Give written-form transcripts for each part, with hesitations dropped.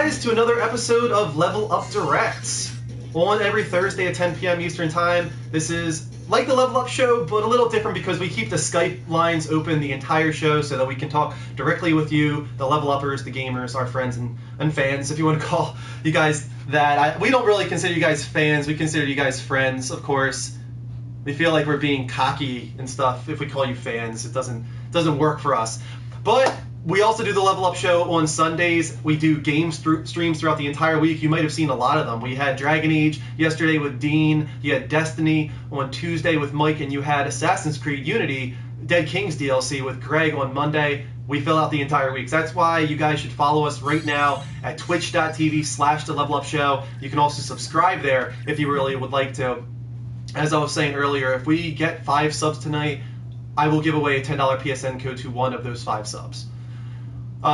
guys, to another episode of Level Up Direct. On every Thursday at 10 p.m. Eastern Time. This is like the Level Up show, but a little different because we keep the Skype lines open the entire show so that we can talk directly with you, the Level Uppers, the gamers, our friends and fans, if you want to call you guys that. We don't really consider you guys fans. We consider you guys friends, of course. We feel like we're being cocky and stuff if we call you fans. It doesn't work for us. But we also do the Level Up show on Sundays. We do game streams throughout the entire week. You might have seen a lot of them. We had Dragon Age yesterday with Dean. You had Destiny on Tuesday with Mike, and you had Assassin's Creed Unity, Dead Kings DLC with Greg on Monday. We fill out the entire week. So that's why you guys should follow us right now at twitch.tv/the Level Up Show. You can also subscribe there if you really would like to. As I was saying earlier, if we get 5 subs tonight, I will give away a $10 PSN code to one of those 5 subs.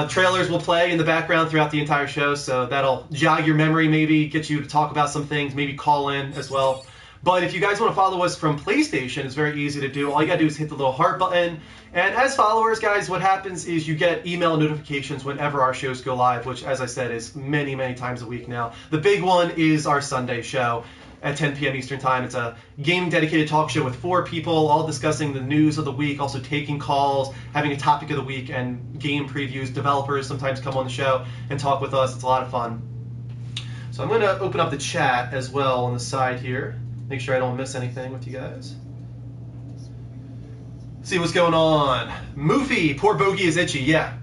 Trailers will play in the background throughout the entire show, so that'll jog your memory, maybe get you to talk about some things, maybe call in as well. But if you guys want to follow us from PlayStation, it's very easy to do. All you got to do is hit the little heart button. And as followers, guys, what happens is you get email notifications whenever our shows go live, which, as I said, is many, many times a week now. The big one is our Sunday show at 10 p.m. Eastern Time. It's a game-dedicated talk show with 4 people, all discussing the news of the week, also taking calls, having a topic of the week, and game previews. Developers sometimes come on the show and talk with us. It's a lot of fun. So I'm going to open up the chat as well on the side here. Make sure I don't miss anything with you guys. See what's going on. Moofy, poor Bogey is itchy. Yeah,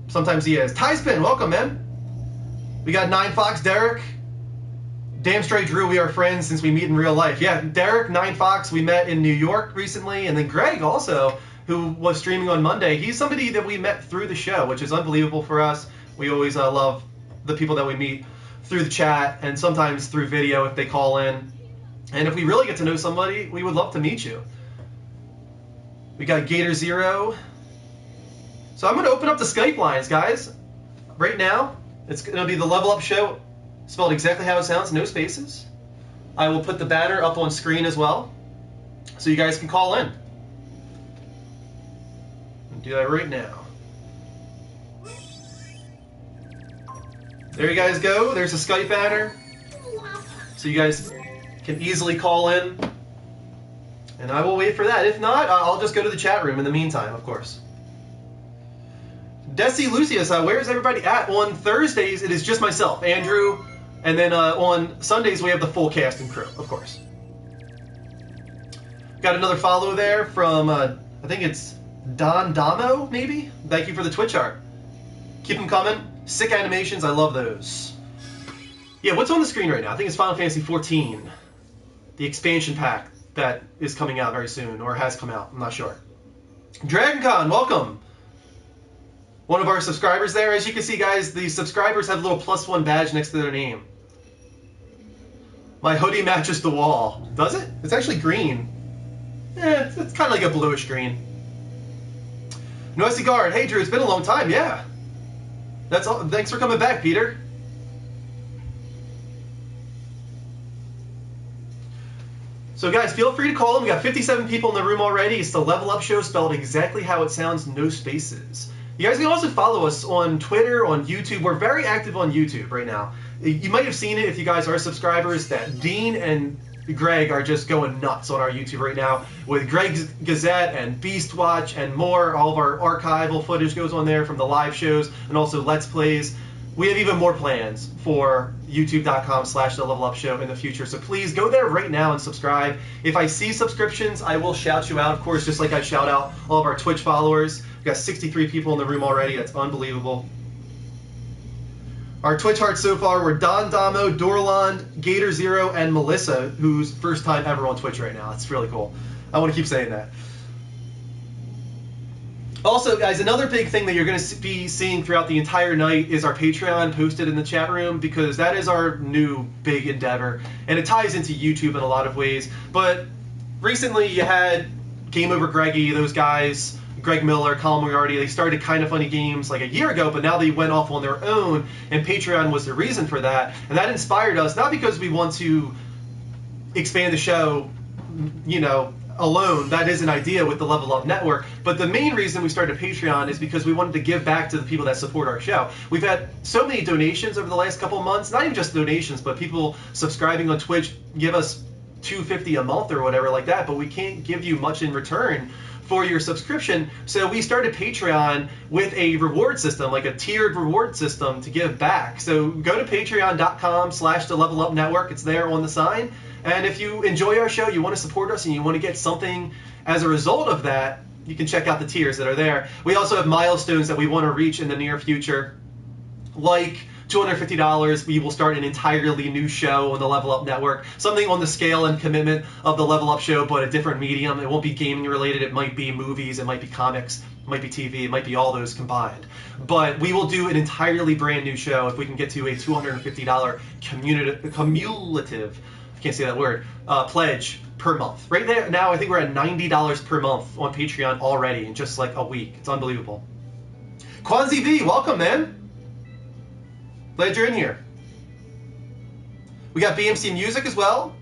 sometimes he is. Tyspin, welcome, man. We got 9 Fox, Derek. Damn straight, Drew, we are friends since we meet in real life. Yeah, Derek, 9 Fox, we met in New York recently. And then Greg also, who was streaming on Monday. He's somebody that we met through the show, which is unbelievable for us. We always love the people that we meet through the chat and sometimes through video if they call in. And if we really get to know somebody, we would love to meet you. We got Gator Zero. So I'm going to open up the Skype lines, guys. Right now, it's going to be the Level Up show. Spelled exactly how it sounds, no spaces. I will put the banner up on screen as well, so you guys can call in. I'll do that right now. There you guys go. There's a Skype banner, so you guys can easily call in. And I will wait for that. If not, I'll just go to the chat room in the meantime, of course. Desi Lucius, where's everybody at? On Thursdays, it is just myself, Andrew. And then on Sundays, we have the full cast and crew, of course. Got another follow there from, I think it's Don Damo, maybe? Thank you for the Twitch art. Keep them coming. Sick animations, I love those. Yeah, what's on the screen right now? I think it's Final Fantasy XIV. The expansion pack that is coming out very soon, or has come out, I'm not sure. DragonCon, welcome. One of our subscribers there. As you can see, guys, the subscribers have a little +1 badge next to their name. My hoodie matches the wall. Does it? It's actually green. It's kind of like a bluish green. Noisy Guard. Hey, Drew, it's been a long time. Yeah. That's all. Thanks for coming back, Peter. So, guys, feel free to call them. We got 57 people in the room already. It's the Level Up show, spelled exactly how it sounds, no spaces. You guys can also follow us on Twitter, on YouTube. We're very active on YouTube right now. You might have seen it if you guys are subscribers that Dean and Greg are just going nuts on our YouTube right now with Greg's Gazette and Beast Watch and more. All of our archival footage goes on there from the live shows and also Let's Plays. We have even more plans for youtube.com/the Level Up Show in the future. So please go there right now and subscribe. If I see subscriptions, I will shout you out, of course, just like I shout out all of our Twitch followers. We've got 63 people in the room already. That's unbelievable. Our Twitch hearts so far were Don Damo, Dorland, Gator Zero, and Melissa, who's first time ever on Twitch right now. That's really cool. I want to keep saying that. Also, guys, another big thing that you're going to be seeing throughout the entire night is our Patreon posted in the chat room, because that is our new big endeavor, and it ties into YouTube in a lot of ways. But recently you had Game Over Greggy, those guys, Greg Miller, Colin Moriarty, they started Kinda Funny Games like a year ago, but now they went off on their own, and Patreon was the reason for that. And that inspired us, not because we want to expand the show, you know, alone, that is an idea with the Level Up Network. But the main reason we started Patreon is because we wanted to give back to the people that support our show. We've had so many donations over the last couple of months, not even just donations, but people subscribing on Twitch give us $2.50 a month or whatever like that, but we can't give you much in return for your subscription. So we started Patreon with a reward system, like a tiered reward system to give back. So go to patreon.com/the Level Up Network. It's there on the sign. And if you enjoy our show, you want to support us, and you want to get something as a result of that, you can check out the tiers that are there. We also have milestones that we want to reach in the near future, like $250, we will start an entirely new show on the Level Up Network, something on the scale and commitment of the Level Up show, but a different medium. It won't be gaming related. It might be movies, it might be comics, it might be TV, it might be all those combined. But we will do an entirely brand new show if we can get to a $250 cumulative, I can't say that word, pledge per month. Right there now, I think we're at $90 per month on Patreon already in just like a week. It's unbelievable. Kwanzi V, welcome, man. Glad you're in here. We got BMC Music as well.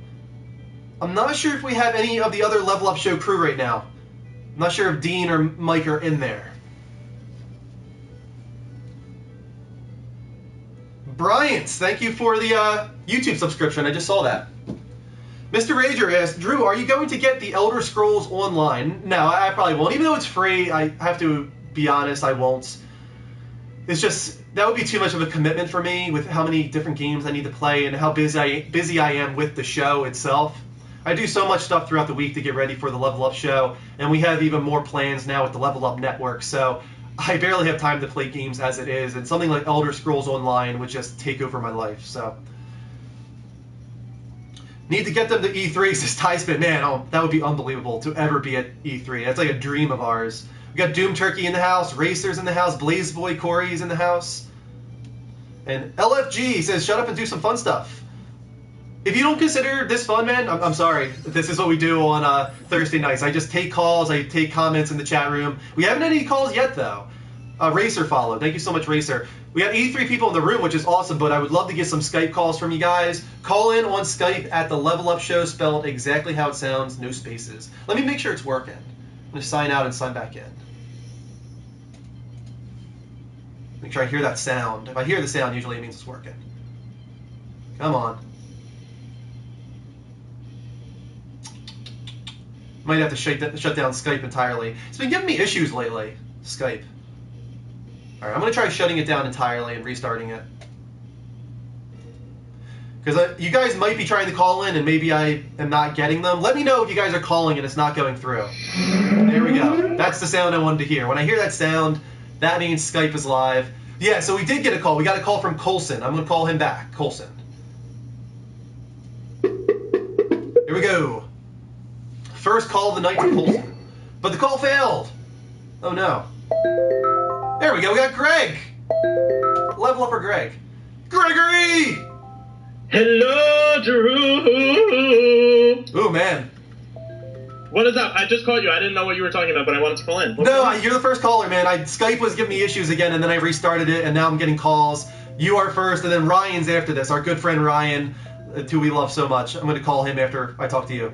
I'm not sure if we have any of the other Level Up Show crew right now. I'm not sure if Dean or Mike are in there. Bryant, thank you for the YouTube subscription. I just saw that. Mr. Rager asked, Drew, are you going to get the Elder Scrolls Online? No, I probably won't. Even though it's free, I have to be honest, I won't. It's just, that would be too much of a commitment for me with how many different games I need to play and how busy I am with the show itself. I do so much stuff throughout the week to get ready for the Level Up show, and we have even more plans now with the Level Up Network, so I barely have time to play games as it is, and something like Elder Scrolls Online would just take over my life, so. Need to get them to E3, says Tyspin. Man, oh, that would be unbelievable to ever be at E3. That's like a dream of ours. We got Doom Turkey in the house, Racers in the house, Blaze Boy Corey's in the house. And LFG says, shut up and do some fun stuff. If you don't consider this fun, man, I'm sorry. This is what we do on Thursday nights. I just take calls, I take comments in the chat room. We haven't had any calls yet, though. Racer followed. Thank you so much, Racer. We got 83 people in the room, which is awesome, but I would love to get some Skype calls from you guys. Call in on Skype at the Level Up Show, spelled exactly how it sounds, no spaces. Let me make sure it's working. I'm going to sign out and sign back in. Make sure I hear that sound. If I hear the sound, usually it means it's working. Come on. Might have to shut down Skype entirely. It's been giving me issues lately, Skype. Alright, I'm going to try shutting it down entirely and restarting it. Because you guys might be trying to call in and maybe I am not getting them. Let me know if you guys are calling and it's not going through. There we go. That's the sound I wanted to hear. When I hear that sound, that means Skype is live. Yeah, so we did get a call. We got a call from Colson. I'm going to call him back. Colson. Here we go. First call of the night from Colson. But the call failed. Oh, no. There we go. We got Greg. Level Upper Greg. Gregory! Hello, Drew! Ooh, man. What is up? I just called you. I didn't know what you were talking about, but I wanted to call in. No, you're the first caller, man. Skype was giving me issues again, and then I restarted it, and now I'm getting calls. You are first, and then Ryan's after this. Our good friend Ryan, who we love so much. I'm going to call him after I talk to you.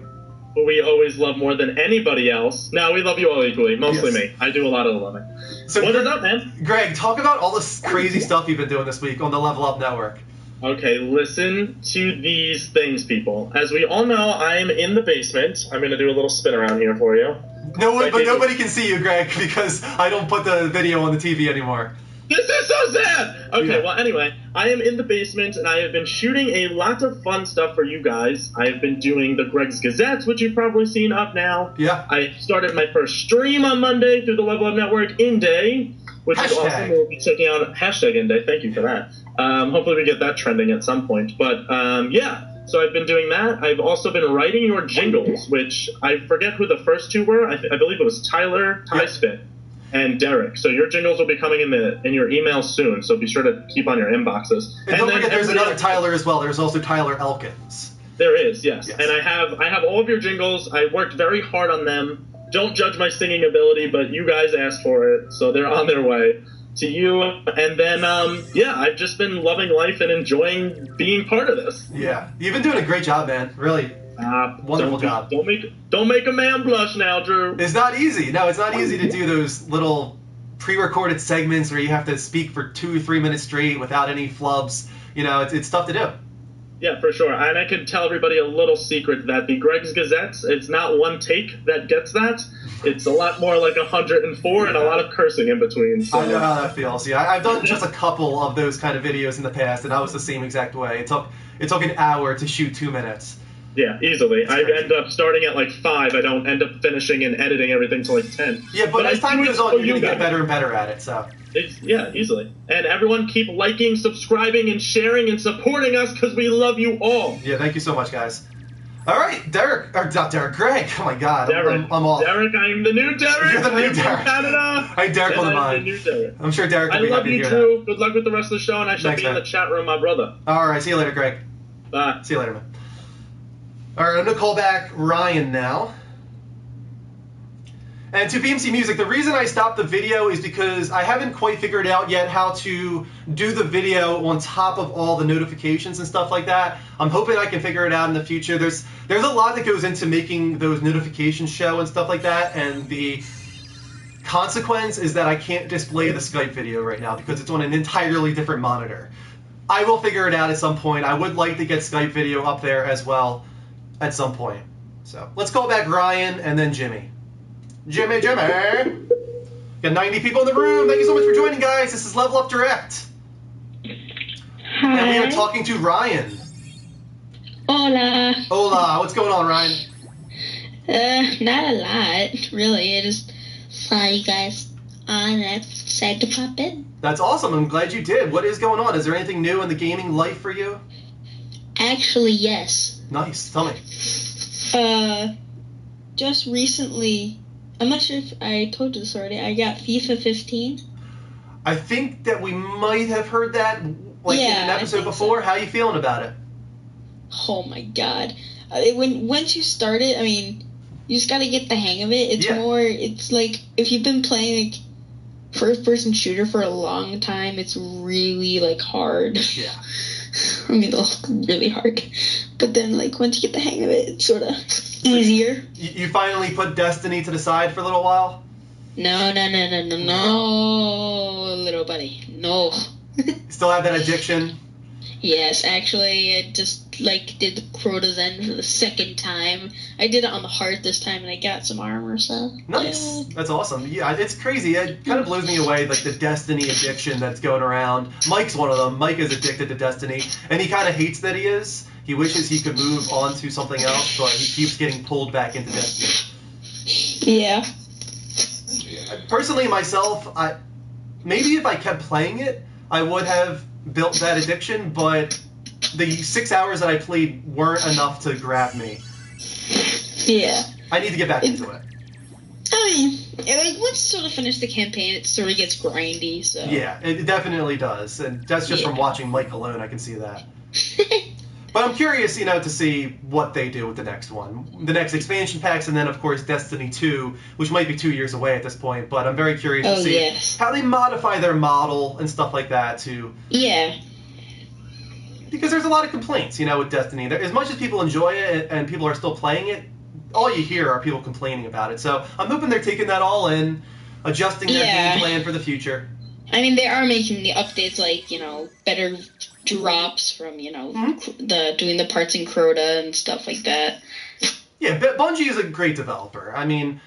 Who we always love more than anybody else. No, we love you all equally. Mostly me. I do a lot of the loving. So what is up, man? Greg, talk about all this crazy stuff you've been doing this week on the Level Up Network. Okay, listen to these things, people. As we all know, I'm in the basement. I'm going to do a little spin around here for you. But nobody can see you, Greg, because I don't put the video on the TV anymore. This is so sad! Okay, well, anyway, I am in the basement, and I have been shooting a lot of fun stuff for you guys. I have been doing the Greg's Gazettes, which you've probably seen up now. Yeah. I started my first stream on Monday through the Level Up Network in day, which is awesome. We'll be checking out hashtag in day. Thank you for that. Hopefully we get that trending at some point. But, yeah, so I've been doing that. I've also been writing your jingles, which I forget who the first two were. I believe it was Tyler Tyspit. And Derek. So your jingles will be coming in your email soon, so be sure to keep on your inboxes. And don't forget there's another Tyler as well. There's also Tyler Elkins. There is, yes. And I have all of your jingles. I worked very hard on them. Don't judge my singing ability, but you guys asked for it, so they're on their way to you. And then, I've just been loving life and enjoying being part of this. Yeah. You've been doing a great job, man. Really. Wonderful job. Don't make a man blush now, Drew. It's not easy. No, it's not easy to do those little pre-recorded segments where you have to speak for 2 or 3 minutes straight without any flubs. It's tough to do. Yeah, for sure. And I can tell everybody a little secret that the Greg's Gazettes, it's not one take that gets that. It's a lot more like 104 and a lot of cursing in between. So. I know how that feels. Yeah, I've done just a couple of those kind of videos in the past, and I was the same exact way. It took an hour to shoot 2 minutes. Yeah, easily. I end up starting at like 5. I don't end up finishing and editing everything till like 10. Yeah, but as time goes on, you're going to get better and better at it, so. Yeah, easily. And everyone keep liking, subscribing, and sharing and supporting us because we love you all. Yeah, thank you so much, guys. All right, Greg. Oh, my God. Derek. I'm off. Derek, I'm the new Derek. You're the new I'm Derek. from Canada. I'm Derek on the mind. I'm the new Derek. I'm sure Derek will be happy to hear that. I love you, Drew. Good luck with the rest of the show, and I shall be in the chat room, my brother. All right, see you later, Greg. Bye. See you later, man. All right, I'm going to call back Ryan now. And to BMC Music, the reason I stopped the video is because I haven't quite figured out yet how to do the video on top of all the notifications and stuff like that. I'm hoping I can figure it out in the future. There's a lot that goes into making those notifications show and stuff like that, and the consequence is that I can't display the Skype video right now because it's on an entirely different monitor. I will figure it out at some point. I would like to get Skype video up there as well at some point. So let's call back Ryan and then Jimmy. Jimmy. Got 90 people in the room. Thank you so much for joining, guys. This is Level Up Direct. Hi. And we are talking to Ryan. Hola. What's going on, Ryan? Not a lot, really. I just saw you guys on and I decided to pop in. That's awesome. I'm glad you did. What is going on? Is there anything new in the gaming life for you? Actually, yes. Nice. Tell me. Just recently, I'm not sure if I told you this already, I got FIFA 15. I think that we might have heard that in an episode before. So. How are you feeling about it? Oh my god. Once you start it, I mean, you just gotta get the hang of it. It's like, if you've been playing like first-person shooter for a long time, it's really like hard. Yeah. I mean, really hard. But then, like, once you get the hang of it, it's sort of easier. You finally put Destiny to the side for a little while? No, little buddy. No. Still have that addiction? Yes, actually, I just, like, did Crota's End for the second time. I did it on the heart this time, and I got some armor, so... Nice. That's awesome. Yeah, it's crazy. It kind of blows me away, like, the Destiny addiction that's going around. Mike's one of them. Mike is addicted to Destiny, and he kind of hates that he is. He wishes he could move on to something else, but he keeps getting pulled back into Destiny. Yeah. Personally, myself, maybe if I kept playing it, I would have built that addiction, but the 6 hours that I played weren't enough to grab me. Yeah. I need to get back into it. I mean, like, once you sort of finish the campaign, it sort of gets grindy, so... Yeah, it definitely does, and that's just from watching Mike alone, I can see that. But I'm curious, to see what they do with the next one. The next expansion packs, and then, of course, Destiny 2, which might be 2 years away at this point, but I'm very curious to see how they modify their model and stuff like that to... Yeah. Because there's a lot of complaints, with Destiny. As much as people enjoy it and people are still playing it, all you hear are people complaining about it. So I'm hoping they're taking that all in, adjusting their game plan for the future. I mean, they are making the updates, like, better drops from, doing the parts in Crota and stuff like that. Yeah, Bungie is a great developer. I mean,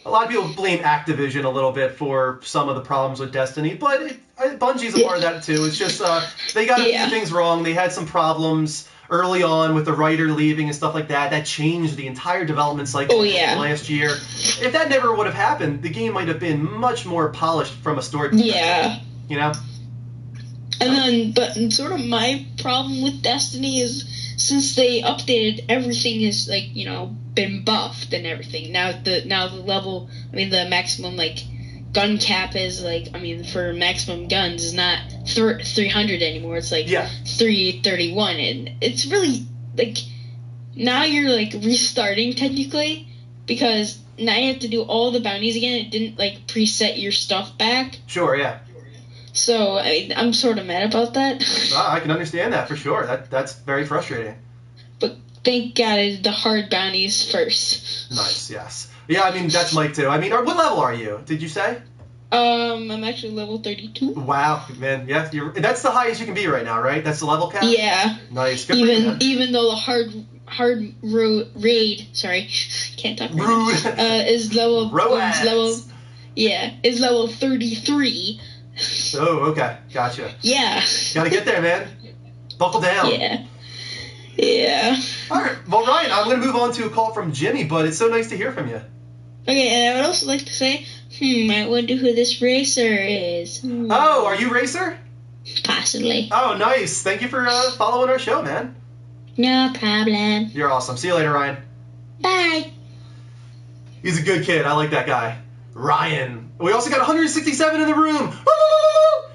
a lot of people blame Activision a little bit for some of the problems with Destiny, but Bungie's a part of that too. It's just they got a few things wrong. They had some problems early on with the writer leaving and stuff like that. That changed the entire development cycle last year. If that never would have happened, the game might have been much more polished from a story perspective. Yeah. And then, but sort of my problem with Destiny is, since they updated, everything is, like, been buffed and everything. Now the level, the maximum, like, gun cap is, like, for maximum guns is not 300 anymore. It's, like, 331. And it's really, like, now you're, like, restarting, technically, because now you have to do all the bounties again. It didn't, like, preset your stuff back. Sure, yeah. So, I'm sort of mad about that. I can understand that for sure. That's very frustrating. thank God the hard bounties first. Nice, yes. Yeah, I mean, that's Mike, too. I mean, what level are you, did you say? I'm actually level 32. Wow, man, yeah, that's the highest you can be right now, right? That's the level cap? Yeah. Nice, good for you, man. Even though the hard raid, sorry, can't talk right now, is level, is level 33. Oh, okay, gotcha. Yeah. Gotta get there, man. Buckle down. Yeah. All right, well, Ryan, I'm going to move on to a call from Jimmy, but it's so nice to hear from you. Okay, and I would also like to say, I wonder who this racer is. Oh, are you Racer? Possibly. Oh, nice. Thank you for following our show, man. No problem. You're awesome. See you later, Ryan. Bye. He's a good kid. I like that guy. Ryan. We also got 167 in the room.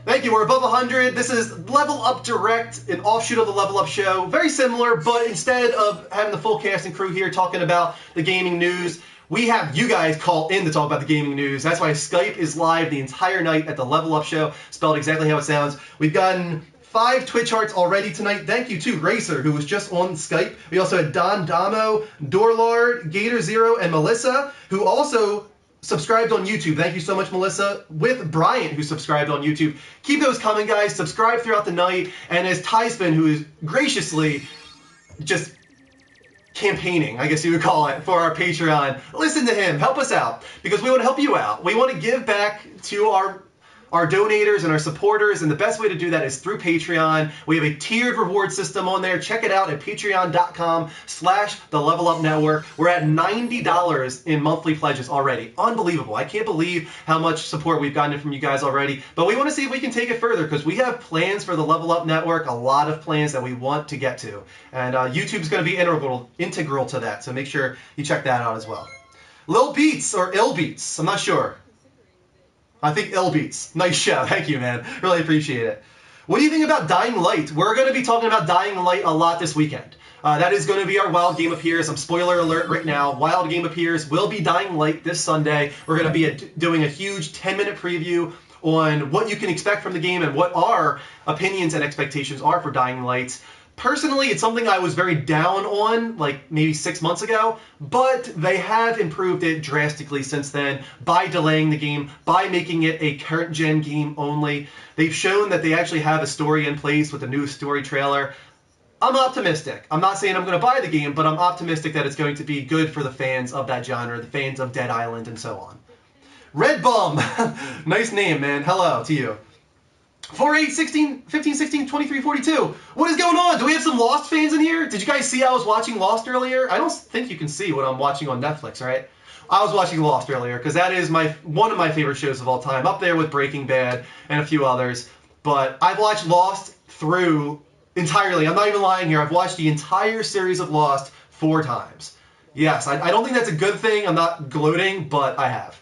Thank you. We're above 100. This is Level Up Direct, an offshoot of the Level Up show. Very similar, but instead of having the full cast and crew here talking about the gaming news, we have you guys call in to talk about the gaming news. That's why Skype is live the entire night at the Level Up show, spelled exactly how it sounds. We've gotten 5 Twitch hearts already tonight. Thank you to Racer, who was just on Skype. We also had Don Damo, Dorlard, Gator Zero, and Melissa, who also subscribed on YouTube. Thank you so much, Melissa, with Bryant, who subscribed on YouTube. Keep those coming, guys. Subscribe throughout the night. And as Tyspin, who is graciously just campaigning, I guess you would call it, for our Patreon, listen to him. Help us out, because we want to help you out. We want to give back to our donators and our supporters, and the best way to do that is through Patreon. We have a tiered reward system on there. Check it out at patreon.com/the-level-up-network. We're at $90 in monthly pledges already. Unbelievable. I can't believe how much support we've gotten from you guys already, but we want to see if we can take it further, because we have plans for the Level Up Network, a lot of plans that we want to get to, and YouTube's going to be integral to that, so make sure you check that out as well. Lil Beats, or Ill Beats, I'm not sure. I think Ill Beats. Nice show. Thank you, man. Really appreciate it. What do you think about Dying Light? We're going to be talking about Dying Light a lot this weekend. That is going to be our Wild Game Appears. I'm spoiler alert right now. Wild Game Appears will be Dying Light this Sunday. We're going to be doing a huge 10-minute preview on what you can expect from the game and what our opinions and expectations are for Dying Light. Personally, it's something I was very down on, like maybe 6 months ago, but they have improved it drastically since then by delaying the game, by making it a current-gen game only. They've shown that they actually have a story in place with the new story trailer. I'm optimistic. I'm not saying I'm going to buy the game, but I'm optimistic that it's going to be good for the fans of that genre, the fans of Dead Island, and so on. Red Bum. Nice name, man. Hello to you. 48, 16, 15, 16, 23, 42. What is going on? Do we have some Lost fans in here? Did you guys see I was watching Lost earlier? I don't think you can see what I'm watching on Netflix, right? I was watching Lost earlier because that is one of my favorite shows of all time, up there with Breaking Bad and a few others. But I've watched Lost through entirely. I'm not even lying here. I've watched the entire series of Lost 4 times. Yes, I don't think that's a good thing. I'm not gloating, but I have.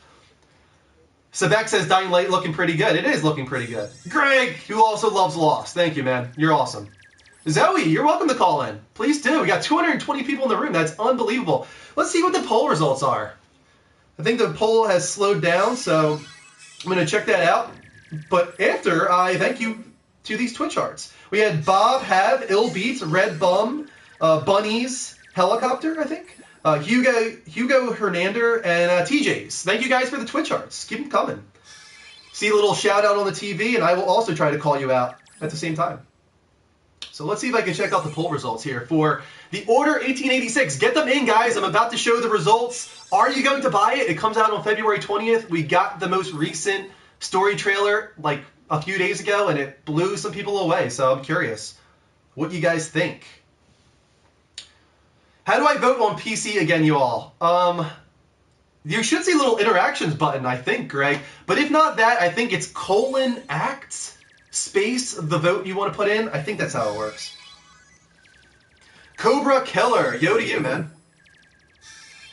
Sebek says Dying Light looking pretty good. It is looking pretty good. Greg, who also loves Lost. Thank you, man. You're awesome. Zoe, you're welcome to call in. Please do. We got 220 people in the room. That's unbelievable. Let's see what the poll results are. I think the poll has slowed down, so I'm going to check that out. But after, I thank you to these Twitch hearts. We had Bob, Have, Ill Beats, Red Bum, Bunnies, Helicopter, I think. Hugo Hernander, and TJ's. Thank you guys for the Twitch hearts. Keep them coming. See a little shout out on the TV, and I will also try to call you out at the same time. So let's see if I can check out the poll results here for the Order 1886. Get them in, guys. I'm about to show the results. Are you going to buy it? It comes out on February 20th. We got the most recent story trailer like a few days ago, and it blew some people away. So I'm curious what you guys think. How do I vote on PC again, you all? You should see a little interactions button, I think, Greg. But if not that, I think it's :act space the vote you want to put in. I think that's how it works. Cobra Killer. Yo to you, man.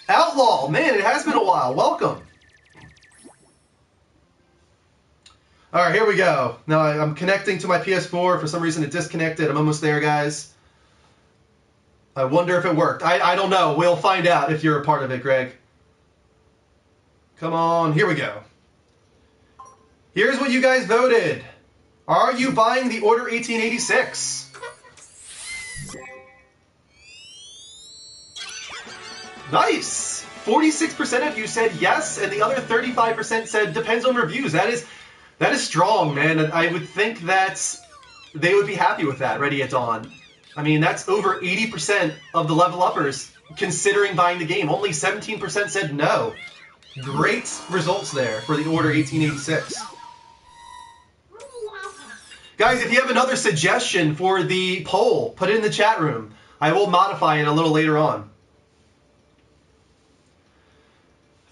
Outlaw. Man, it has been a while. Welcome. All right, here we go. Now I'm connecting to my PS4. For some reason, it disconnected. I'm almost there, guys. I wonder if it worked. I don't know. We'll find out if you're a part of it, Greg. Come on. Here we go. Here's what you guys voted. Are you buying the Order 1886? Nice! 46% of you said yes, and the other 35% said depends on reviews. That is strong, man. And I would think that they would be happy with that, Ready at Dawn. I mean, that's over 80% of the level uppers considering buying the game. Only 17% said no. Great results there for the Order 1886. Guys, if you have another suggestion for the poll, put it in the chat room. I will modify it a little later on.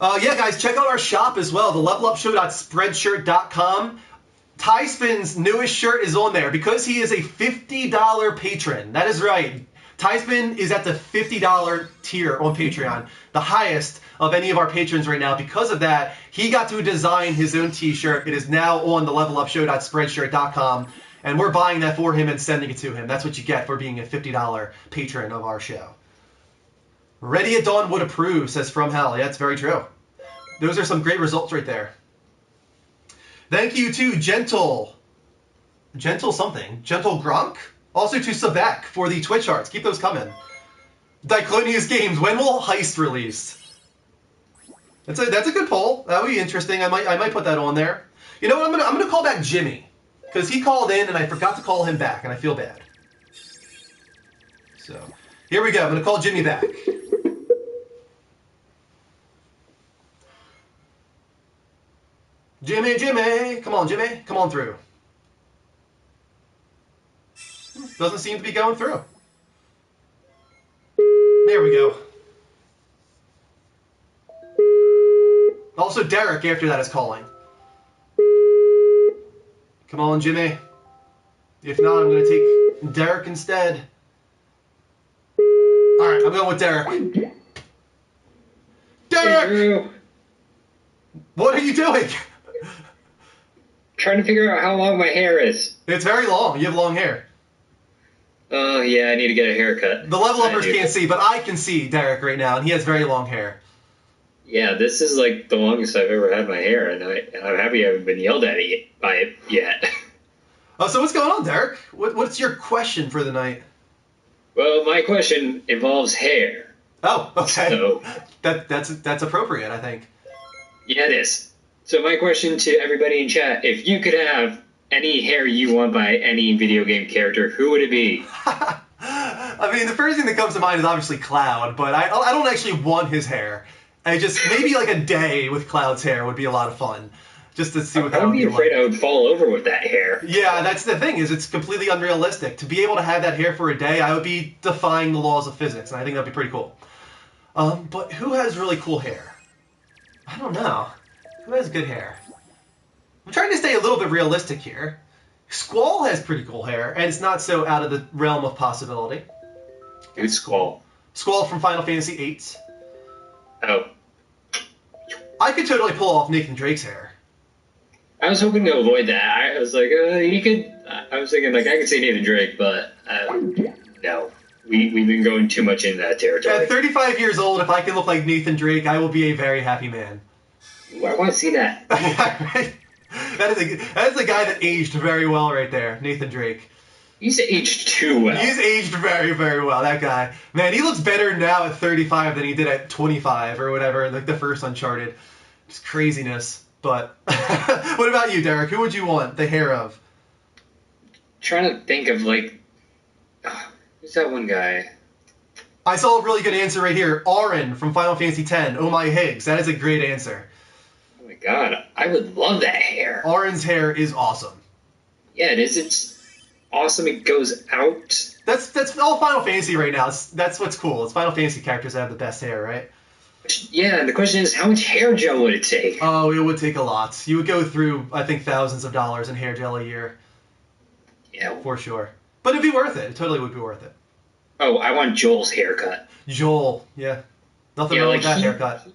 Yeah, guys, check out our shop as well, the levelupshow.spreadshirt.com. Tyspin's newest shirt is on there because he is a $50 patron. That is right. Tyspin is at the $50 tier on Patreon, the highest of any of our patrons right now. Because of that, he got to design his own t-shirt. It is now on the levelupshow.spreadshirt.com, and we're buying that for him and sending it to him. That's what you get for being a $50 patron of our show. Ready at Dawn would approve, says From Hell. Yeah, it's very true. Those are some great results right there. Thank you to Gentle Grunk. Also to Sebek for the Twitch hearts. Keep those coming. Diclonius Games, when will Heist release? That's a good poll. That would be interesting. I might put that on there. You know what? I'm gonna call back Jimmy because he called in and I forgot to call him back and I feel bad. So here we go. I'm gonna call Jimmy back. Jimmy, come on, Jimmy, come on through. Doesn't seem to be going through. There we go. Also, Derek after that is calling. Come on, Jimmy. If not, I'm going to take Derek instead. Alright, I'm going with Derek. Derek! What are you doing? Trying to figure out how long my hair is. It's very long. You have long hair. Oh, yeah, I need to get a haircut. The level uppers can't see, but I can see Derek right now, and he has very long hair. Yeah, this is like the longest I've ever had my hair, and I'm happy I haven't been yelled at by it yet. Oh, so what's going on, Derek? What's your question for the night? Well, my question involves hair. Oh, okay. So, that's appropriate, I think. Yeah, it is. So my question to everybody in chat, if you could have any hair you want by any video game character, who would it be? I mean, the first thing that comes to mind is obviously Cloud, but I don't actually want his hair. Maybe like a day with Cloud's hair would be a lot of fun. Just to see what that would be like. I would be afraid I would fall over with that hair. Yeah, that's the thing, is it's completely unrealistic. To be able to have that hair for a day, I would be defying the laws of physics, and I think that would be pretty cool. But who has really cool hair? I don't know. Who has good hair? I'm trying to stay a little bit realistic here. Squall has pretty cool hair, and it's not so out of the realm of possibility. Who's Squall? Squall from Final Fantasy VIII. Oh. I could totally pull off Nathan Drake's hair. I was hoping to avoid that. I was like, you could... I was thinking, like, I could say Nathan Drake, but no. We've been going too much into that territory. At 35 years old, if I can look like Nathan Drake, I will be a very happy man. I want to see that. Right? That is a guy that aged very well right there, Nathan Drake. He's aged too well. He's aged very, very well, that guy. Man, he looks better now at 35 than he did at 25 or whatever, like the first Uncharted. Just craziness. But what about you, Derek? Who would you want the hair of? Trying to think of, like... who's that one guy? I saw a really good answer right here. Auron from Final Fantasy X. Oh my Higgs. That is a great answer. Oh my god, I would love that hair. Auron's hair is awesome. Yeah, it is. It's awesome. It goes out. That's all Final Fantasy right now. That's what's cool. It's Final Fantasy characters that have the best hair, right? Yeah, and the question is, how much hair gel would it take? Oh, it would take a lot. You would go through, I think, thousands of dollars in hair gel a year. Yeah. For sure. But it'd be worth it. It totally would be worth it. Oh, I want Joel's haircut. Joel, yeah. Nothing wrong with that haircut.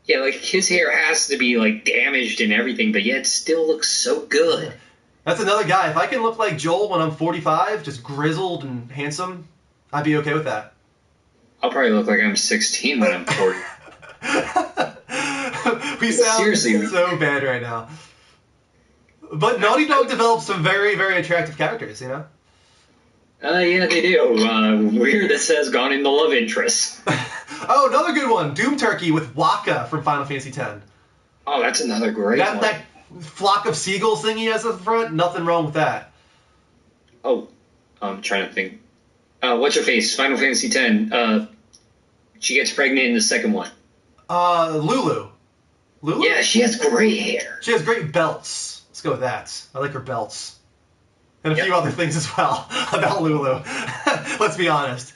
Yeah, like, his hair has to be, like, damaged and everything, but yet it still looks so good. That's another guy. If I can look like Joel when I'm 45, just grizzled and handsome, I'd be okay with that. I'll probably look like I'm 16 when I'm 40. We sound seriously so bad right now. But Naughty Dog developed some very, very attractive characters, you know? Yeah, they do. Weird that says gone in the love interest. Oh, another good one. Doom Turkey with Waka from Final Fantasy X. Oh, that's another great one. That flock of seagulls thing he has at the front, nothing wrong with that. Oh, I'm trying to think. What's her face? Final Fantasy X. She gets pregnant in the second one. Lulu. Lulu? Yeah, she has great hair. She has great belts. Let's go with that. I like her belts. And a few other things as well about Lulu. Let's be honest.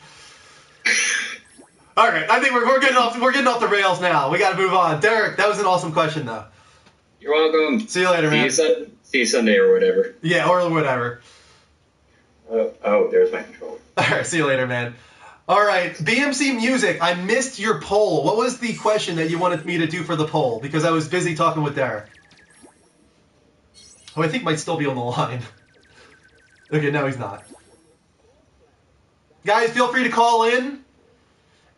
All right, I think we're getting off the rails now. We got to move on. Derek, that was an awesome question, though. You're welcome. See you later, man. See you Sunday or whatever. Yeah, or whatever. Oh, there's my controller. All right, see you later, man. All right, BMC Music, I missed your poll. What was the question that you wanted me to do for the poll? Because I was busy talking with Derek. Who I think might still be on the line. Okay, no, he's not. Guys, feel free to call in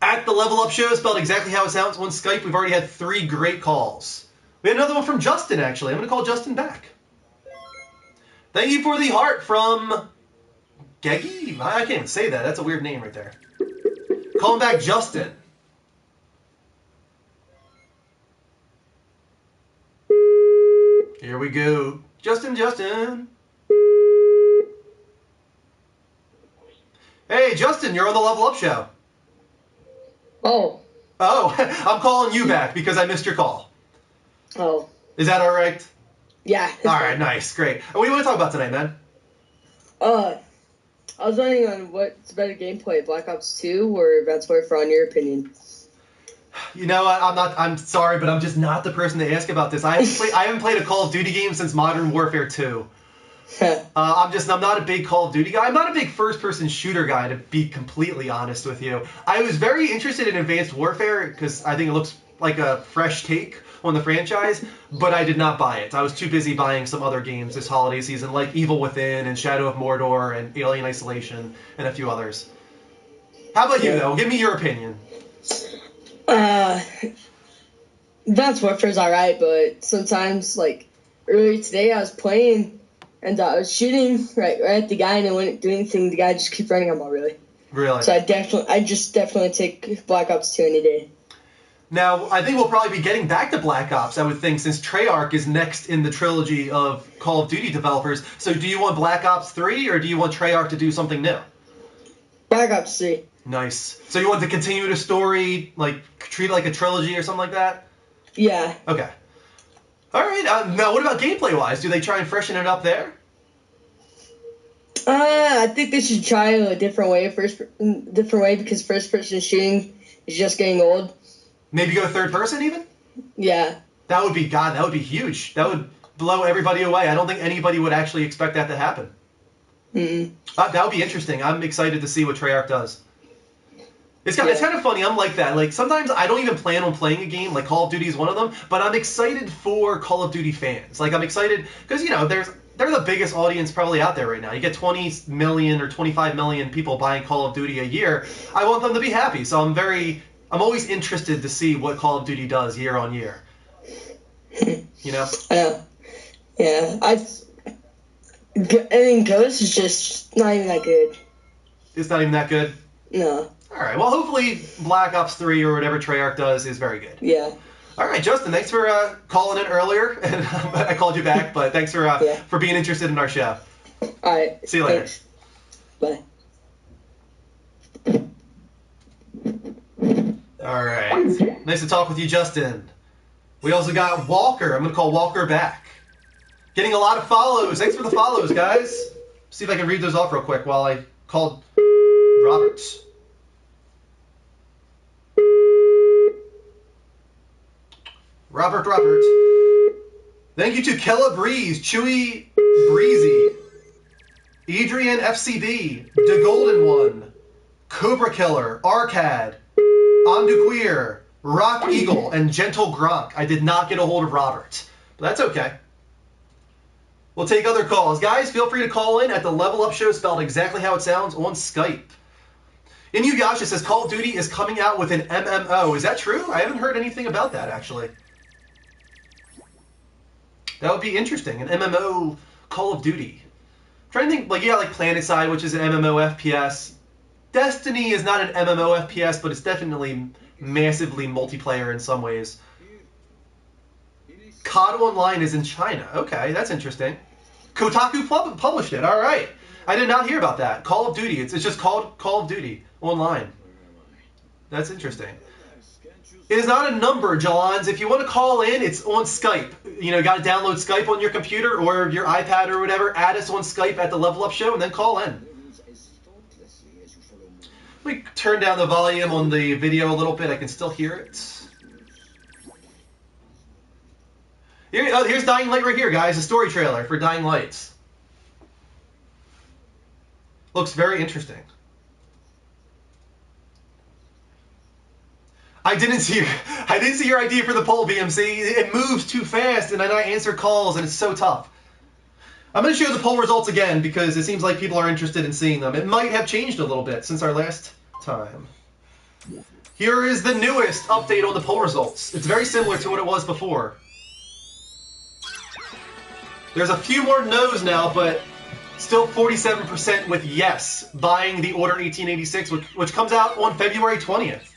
at the Level Up Show, spelled exactly how it sounds on Skype. We've already had 3 great calls. We had another one from Justin, actually. I'm going to call Justin back. Thank you for the heart from Geggy? I can't even say that. That's a weird name right there. Calling back Justin. Here we go. Justin. Hey, Justin, you're on the Level Up Show. Oh. Oh, I'm calling you back because I missed your call. Oh. Is that all right? Yeah. All right, nice, great. What do you want to talk about tonight, man? I was wondering on what's better gameplay, Black Ops 2 or Advanced Warfare, in your opinion? You know what? I'm sorry, but I'm just not the person to ask about this. I haven't played a Call of Duty game since Modern Warfare 2. I'm not a big Call of Duty guy. I'm not a big first-person shooter guy, to be completely honest with you. I was very interested in Advanced Warfare because I think it looks like a fresh take on the franchise, but I did not buy it. I was too busy buying some other games this holiday season, like Evil Within and Shadow of Mordor and Alien Isolation and a few others. How about you, though? Give me your opinion. Advanced Warfare's alright, but sometimes, like, earlier today I was playing and I was shooting right at the guy and I wouldn't do anything. The guy just kept running on ball, really. Really? So I definitely take Black Ops 2 any day. Now, I think we'll probably be getting back to Black Ops, I would think, since Treyarch is next in the trilogy of Call of Duty developers. So do you want Black Ops 3, or do you want Treyarch to do something new? Black Ops 3. Nice. So you want to continue the story, like, treat it like a trilogy or something like that? Yeah. Okay. All right. Now, what about gameplay-wise? Do they try and freshen it up there? I think they should try a different way because first-person shooting is just getting old. Maybe go third person even? Yeah. That would be huge. That would blow everybody away. I don't think anybody would actually expect that to happen. Mm-mm. That would be interesting. I'm excited to see what Treyarch does. It's kind of funny. I'm like that. Like, sometimes I don't even plan on playing a game. Like, Call of Duty is one of them. But I'm excited for Call of Duty fans. Like, I'm excited because, you know, they're the biggest audience probably out there right now. You get 20 million or 25 million people buying Call of Duty a year. I want them to be happy. So I'm always interested to see what Call of Duty does year on year. You know? I know. Yeah. I mean, Ghost is just not even that good. It's not even that good? No. All right. Well, hopefully Black Ops 3 or whatever Treyarch does is very good. Yeah. All right, Justin, thanks for calling in earlier. And I called you back, but thanks for being interested in our show. All right. See you later. Thanks. Bye. All right. Nice to talk with you, Justin. We also got Walker. I'm going to call Walker back. Getting a lot of follows. Thanks for the follows, guys. See if I can read those off real quick while I called Robert. Robert. Thank you to Kella Breeze, Chewy Breezy, Adrian FCB, The Golden One, Cobra Killer, Arcad, Anduqueer, Rock Eagle, and Gentle Gronk. I did not get a hold of Robert, but that's okay. We'll take other calls. Guys, feel free to call in at the Level Up Show, spelled exactly how it sounds, on Skype. Inuyasha says Call of Duty is coming out with an MMO. Is that true? I haven't heard anything about that, actually. That would be interesting. An MMO Call of Duty. I'm trying to think, like PlanetSide, which is an MMO FPS. Destiny is not an MMO FPS, but it's definitely massively multiplayer in some ways. COD Online is in China. Okay, that's interesting. Kotaku published it. All right. I did not hear about that. Call of Duty. It's just called Call of Duty Online. That's interesting. It is not a number, Johns. If you want to call in, it's on Skype. You know, you got to download Skype on your computer or your iPad or whatever. Add us on Skype at the Level Up Show and then call in. Let me turn down the volume on the video a little bit. I can still hear it. Here's Dying Light right here, guys. A story trailer for Dying Light. Looks very interesting. I didn't see your idea for the poll, BMC. It moves too fast, and then I answer calls, and it's so tough. I'm going to show the poll results again because it seems like people are interested in seeing them. It might have changed a little bit since our last time. Here is the newest update on the poll results. It's very similar to what it was before. There's a few more no's now, but still 47% with yes, buying the Order 1886, which comes out on February 20th.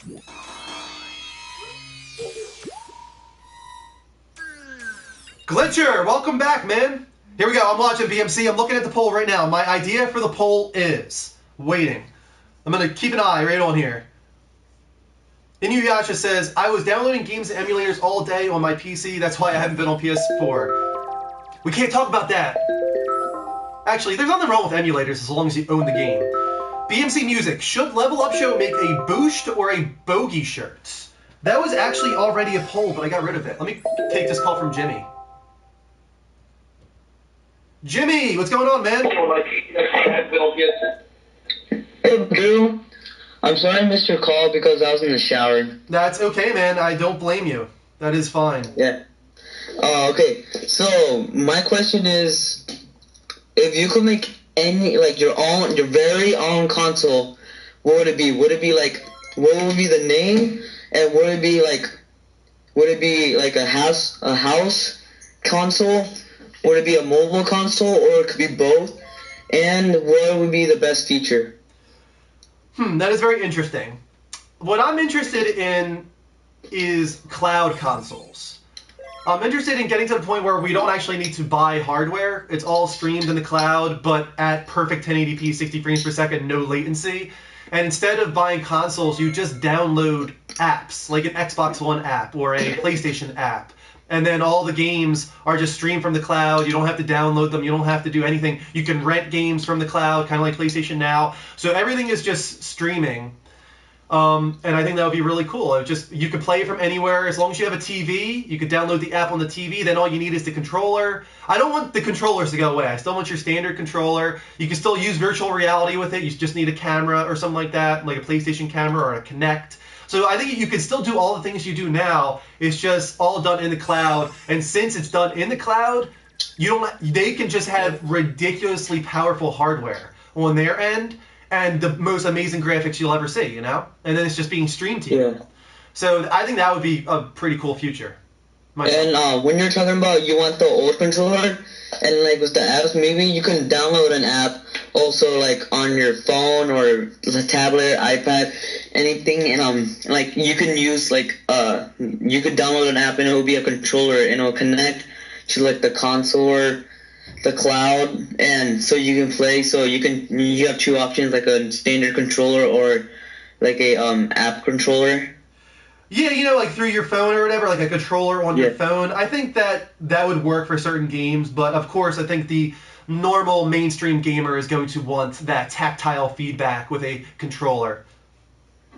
Glitcher, welcome back, man. Here we go. I'm watching BMC. I'm looking at the poll right now. My idea for the poll is waiting. I'm going to keep an eye right on here. Inuyasha says, I was downloading games and emulators all day on my PC. That's why I haven't been on PS4. We can't talk about that. Actually, there's nothing wrong with emulators as long as you own the game. BMC Music, should Level Up Show make a Boost or a Bogey shirt? That was actually already a poll, but I got rid of it. Let me take this call from Jimmy. Jimmy, what's going on, man? Hey, Drew. I'm sorry I missed your call because I was in the shower. That's okay, man. I don't blame you. That is fine. Yeah. Okay. So, my question is, if you could make any, like, your very own console, what would it be? Would it be, like, what would be the name? And would it be, like, a house console? Would it be a mobile console, or it could be both? And what would be the best feature? That is very interesting. What I'm interested in is cloud consoles. I'm interested in getting to the point where we don't actually need to buy hardware. It's all streamed in the cloud, but at perfect 1080p, 60 frames per second, no latency. And instead of buying consoles, you just download apps, like an Xbox One app or a PlayStation app. And then all the games are just streamed from the cloud. You don't have to download them. You don't have to do anything. You can rent games from the cloud, kind of like PlayStation Now. So everything is just streaming. And I think that would be really cool. You could play it from anywhere. As long as you have a TV, you could download the app on the TV. Then all you need is the controller. I don't want the controllers to go away. I still want your standard controller. You can still use virtual reality with it. You just need a camera or something like that, like a PlayStation camera or a Kinect. So I think you can still do all the things you do now. It's just all done in the cloud. And since it's done in the cloud, they can just have ridiculously powerful hardware on their end and the most amazing graphics you'll ever see, you know? And then it's just being streamed to you. Yeah. So I think that would be a pretty cool future. And when you're talking about you want the old controller, and like with the apps, maybe you can download an app also like on your phone or the tablet, iPad, anything, and like you can use like you could download an app and it will be a controller and it'll connect to like the console or the cloud, and so you can play. So you have two options, like a standard controller or like a app controller. Yeah, you know, like through your phone or whatever, like a controller on your phone. I think that would work for certain games, but of course I think the normal mainstream gamer is going to want that tactile feedback with a controller.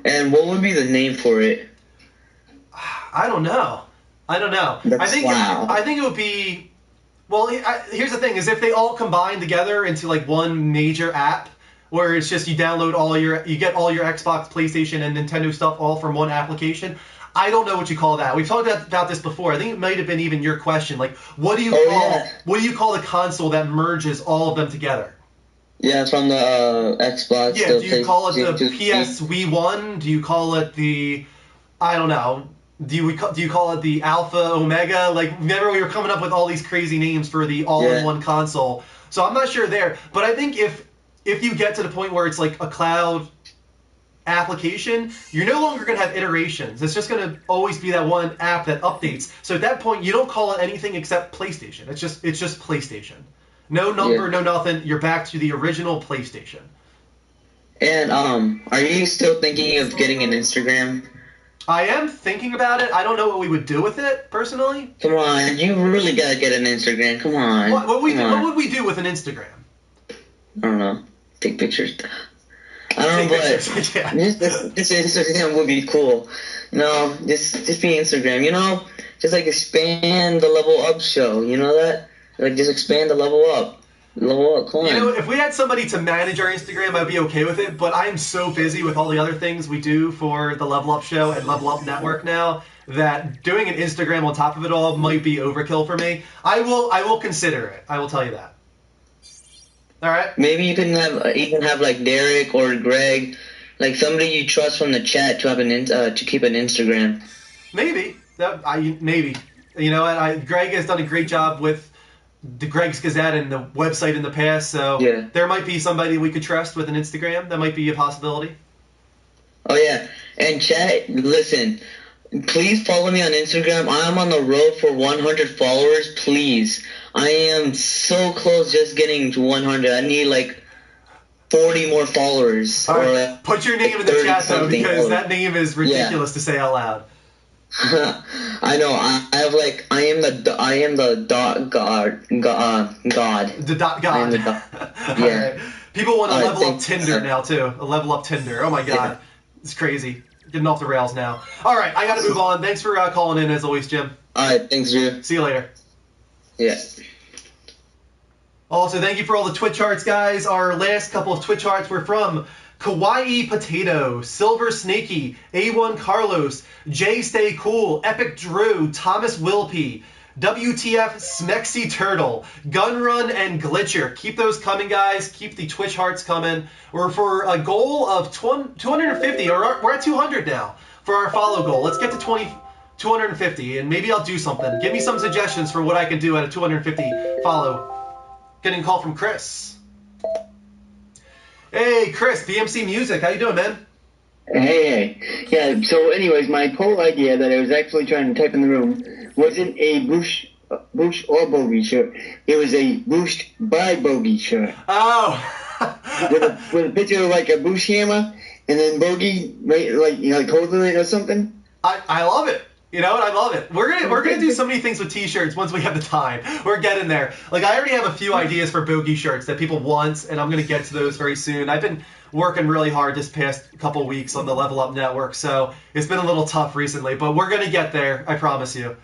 And what would be the name for it? I don't know. I think it would be, well, here's the thing, is if they all combine together into like one major app, where it's just you get all your Xbox, PlayStation, and Nintendo stuff all from one application. I don't know what you call that. We've talked about this before. I think it might have been even your question. Like, what do you call the console that merges all of them together? Yeah, from the Xbox. Yeah, do you call it the PS Wii 1? Do you call it the, I don't know, do you call it the Alpha Omega? Like, remember we were coming up with all these crazy names for the all-in-one console. So I'm not sure there. But I think if you get to the point where it's like a cloud application, you're no longer going to have iterations. It's just going to always be that one app that updates. So at that point, you don't call it anything except PlayStation. It's just PlayStation. No number, no nothing. You're back to the original PlayStation. And are you still thinking of getting an Instagram? I am thinking about it. I don't know what we would do with it personally. Come on, you really gotta get an Instagram. Come on. What would we do with an Instagram? I don't know. Take pictures. I don't know, but yeah. this Instagram would be cool. You know, just be Instagram. You know, just like expand the Level Up show. You know that? Like just expand the Level Up. Level Up, come on. You know, if we had somebody to manage our Instagram, I'd be okay with it. But I am so busy with all the other things we do for the Level Up show and Level Up Network now that doing an Instagram on top of it all might be overkill for me. I will consider it. I will tell you that. All right. Maybe you can have like Derek or Greg, like somebody you trust from the chat to have to keep an Instagram. Maybe maybe. You know what? Greg has done a great job with the Greg's Gazette and the website in the past, so yeah. There might be somebody we could trust with an Instagram. That might be a possibility. Oh yeah, and chat, listen, please follow me on Instagram. I am on the road for 100 followers, please. I am so close just getting to 100. I need like 40 more followers. All right. Put your name in the chat though, because that name is ridiculous to say out loud. I know. I am the dot god. The dot god. I am the dot. Yeah. Right. People want to level up Tinder now too. A level up Tinder. Oh my god, yeah. It's crazy. Getting off the rails now. All right, I got to move on. Thanks for calling in as always, Jim. All right, thanks, Drew. See you later. Yeah. Also, thank you for all the Twitch hearts, guys. Our last couple of Twitch hearts were from Kawaii Potato, Silver Snaky, A1 Carlos, Jay Stay Cool, Epic Drew, Thomas Wilpy, WTF Smexy Turtle, Gunrun, and Glitcher. Keep those coming, guys. Keep the Twitch hearts coming. We're for a goal of 250. We're at 200 now for our follow goal. Let's get to 250, and maybe I'll do something. Give me some suggestions for what I can do at a 250 follow. Getting a call from Chris. Hey, Chris, BMC Music. How you doing, man? Hey. Yeah, so anyways, my whole idea that I was actually trying to type in the room wasn't a Boost or Bogey shirt. It was a Boost by Bogey shirt. Oh. with a picture of like a Boost hammer and then Bogey, right, like holding it or something. I love it. You know what? I love it. We're gonna do so many things with T-shirts once we have the time. We're getting there. Like I already have a few ideas for Bogey shirts that people want, and I'm gonna get to those very soon. I've been working really hard this past couple weeks on the Level Up Network, so it's been a little tough recently, but we're gonna get there. I promise you.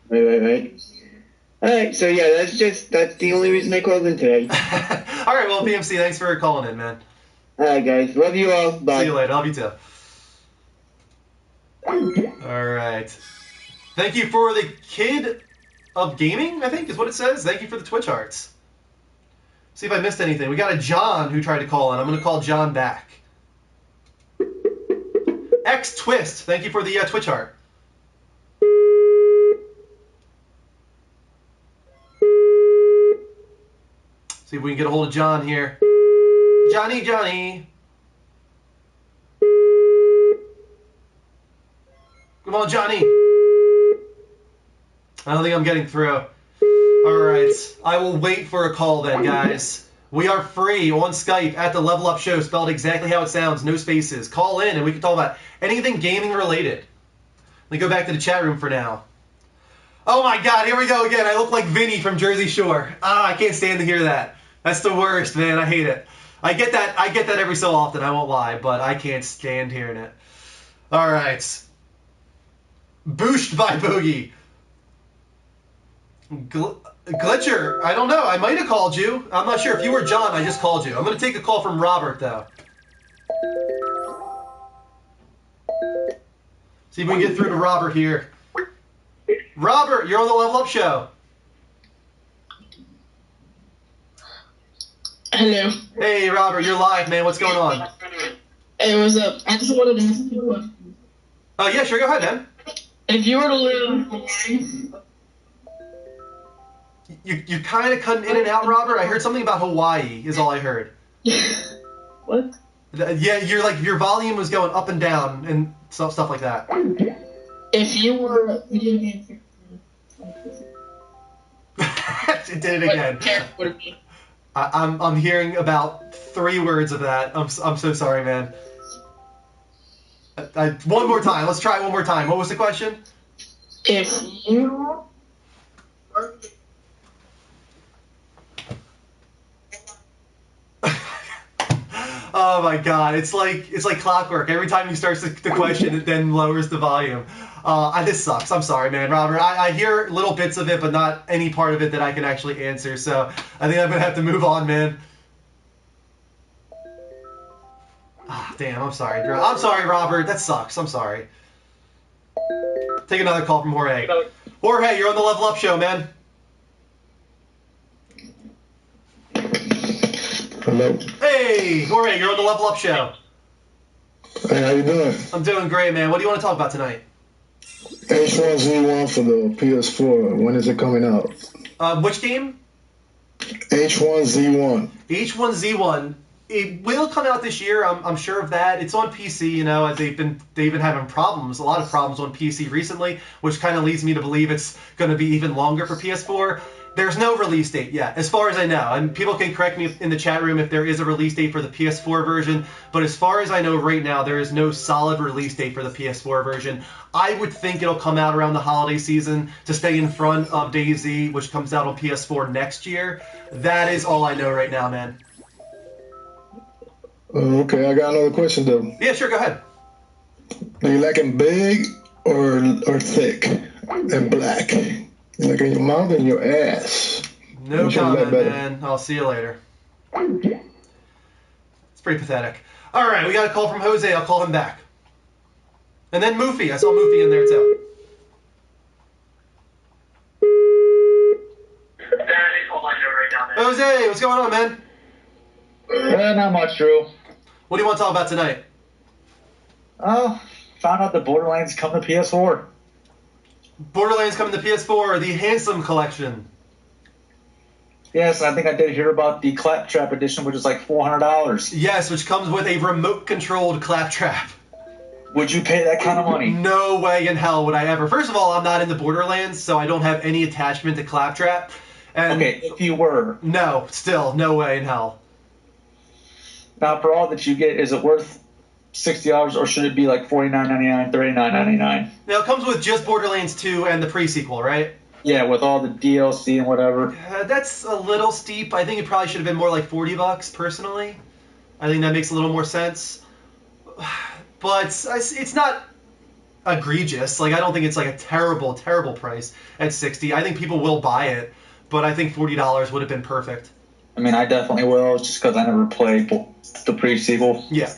Right. All right. So yeah, that's the only reason I called in today. All right. Well, BMC, thanks for calling in, man. All right, guys. Love you all. Bye. See you later. Love you too. All right. Thank you for the Kid of Gaming, I think is what it says. Thank you for the Twitch hearts. See if I missed anything. We got a John who tried to call in. I'm going to call John back. X Twist, thank you for the Twitch heart. See if we can get a hold of John here. Johnny. Come on, Johnny. I don't think I'm getting through. All right. I will wait for a call then, guys. We are free on Skype at the Level Up Show, spelled exactly how it sounds, no spaces. Call in and we can talk about anything gaming related. Let me go back to the chat room for now. Oh my god, here we go again. I look like Vinny from Jersey Shore. I can't stand to hear that. That's the worst, man. I hate it. I get that every so often, I won't lie, but I can't stand hearing it. All right. Booshed by Boogie. Glitcher, I don't know. I might have called you. I'm not sure. If you were John, I just called you. I'm going to take a call from Robert, though. See if we can get through to Robert here. Robert, you're on the Level Up Show. Hello. Hey, Robert, you're live, man. What's going on? Hey, what's up? I just wanted to ask you a question. Oh, yeah, sure. Go ahead, man. If you were to live... You kind of cutting in and out, Robert. I heard something about Hawaii is all I heard. What? Yeah, your volume was going up and down and stuff like that. If you were a video game It did it again. what character would it be? I'm hearing about 3 words of that. I'm so sorry, man. One more time. Let's try it one more time. What was the question? If you were Oh my god, it's like clockwork. Every time you start the question, it then lowers the volume. This sucks. I'm sorry, man, Robert. I hear little bits of it, but not any part of it that I can actually answer. So I think I'm gonna have to move on, man. Damn, I'm sorry. I'm sorry, Robert. That sucks. I'm sorry. Take another call from Jorge. Jorge, you're on the Level Up Show, man. Hello. Hey, Jorge, you're on the Level Up Show. Hey, how you doing? I'm doing great, man. What do you want to talk about tonight? H1Z1 for the PS4. When is it coming out? Which game? H1Z1. H1Z1. It will come out this year. I'm sure of that. It's on PC. You know, they've been having problems, a lot of problems on PC recently, which kind of leads me to believe it's going to be even longer for PS4. There's no release date yet, as far as I know. And people can correct me in the chat room if there is a release date for the PS4 version. But as far as I know right now, there is no solid release date for the PS4 version. I would think it'll come out around the holiday season to stay in front of DayZ, which comes out on PS4 next year. That is all I know right now, man. Okay, I got another question though. Yeah, sure, go ahead. Do you like them big or thick and black? You like in your mouth and your ass? No Which one you like comment, better? man. I'll see you later. It's pretty pathetic. All right, we got a call from Jose. I'll call him back. And then Moofy. I saw Moofy in there too. Jose, what's going on, man? Not much, Drew. What do you want to talk about tonight? Oh, found out the Borderlands come to PS4. Borderlands coming to PS4, the Handsome Collection. Yes, I think I did hear about the Claptrap edition, which is like $400. Yes, which comes with a remote-controlled claptrap. Would you pay that kind of money? No way in hell would I ever. First of all, I'm not in the Borderlands, so I don't have any attachment to claptrap. And Okay, if you were. no, still, no way in hell. Now, for all that you get, is it worth $60 or should it be like $49.99, $39.99? Now, it comes with just Borderlands 2 and the pre-sequel, right? Yeah, with all the DLC and whatever. That's a little steep. I think it probably should have been more like $40, personally. I think that makes a little more sense. But it's not egregious. Like, I don't think it's like a terrible, terrible price at $60. I think people will buy it, but I think $40 would have been perfect. I mean, I definitely will, just because I never played the pre-sequel. Yeah.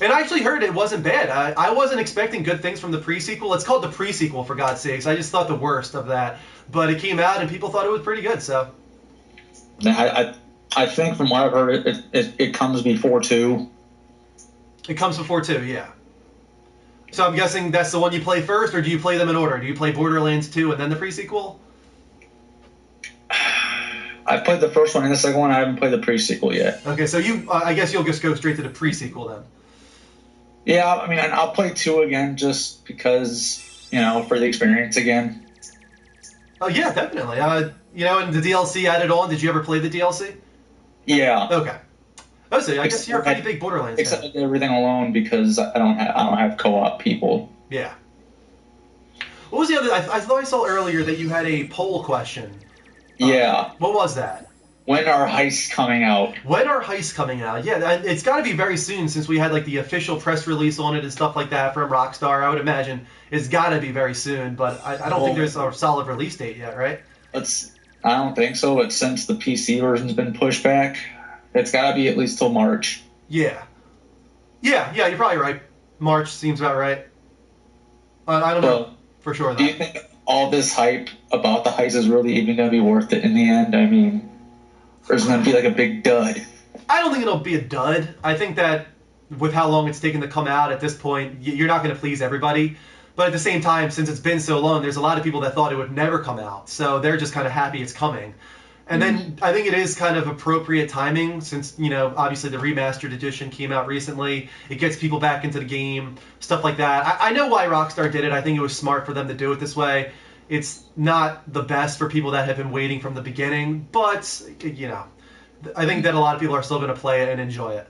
And I actually heard it wasn't bad. I wasn't expecting good things from the pre-sequel. It's called the pre-sequel, for God's sakes. I just thought the worst of that. But it came out, and people thought it was pretty good, so. I think from what I've heard, it comes before 2. It comes before 2, yeah. So I'm guessing that's the one you play first, or do you play them in order? Do you play Borderlands 2 and then the pre-sequel? I played the first one and the second one. I haven't played the pre-sequel yet. Okay, so I guess you'll just go straight to the pre-sequel then. Yeah, I mean, I'll play 2 again just because, for the experience again. Oh, yeah, definitely. And the DLC added on. Did you ever play the DLC? Yeah. Okay. Oh, so I guess you're a pretty big Borderlands Except fan. I did everything alone because I don't have co-op people. Yeah. What was the other? I thought I saw earlier that you had a poll question. Yeah. What was that? When are heists coming out? When are heists coming out? Yeah, it's got to be very soon since we had like the official press release on it and stuff like that from Rockstar. I would imagine it's got to be very soon, but I don't think there's a solid release date yet, right? I don't think so, but since the PC version's been pushed back, it's got to be at least till March. Yeah, you're probably right. March seems about right. I don't know for sure, though. Do you think all this hype about the heist is really even going to be worth it in the end? I mean, or is it going to be like a big dud? I don't think it'll be a dud. I think that with how long it's taken to come out at this point, you're not going to please everybody. But at the same time, since it's been so long, there's a lot of people that thought it would never come out. So they're just kind of happy it's coming. And then I think it is kind of appropriate timing since, obviously the remastered edition came out recently. It gets people back into the game, stuff like that. I know why Rockstar did it. I think it was smart for them to do it this way. It's not the best for people that have been waiting from the beginning, but, I think that a lot of people are still going to play it and enjoy it.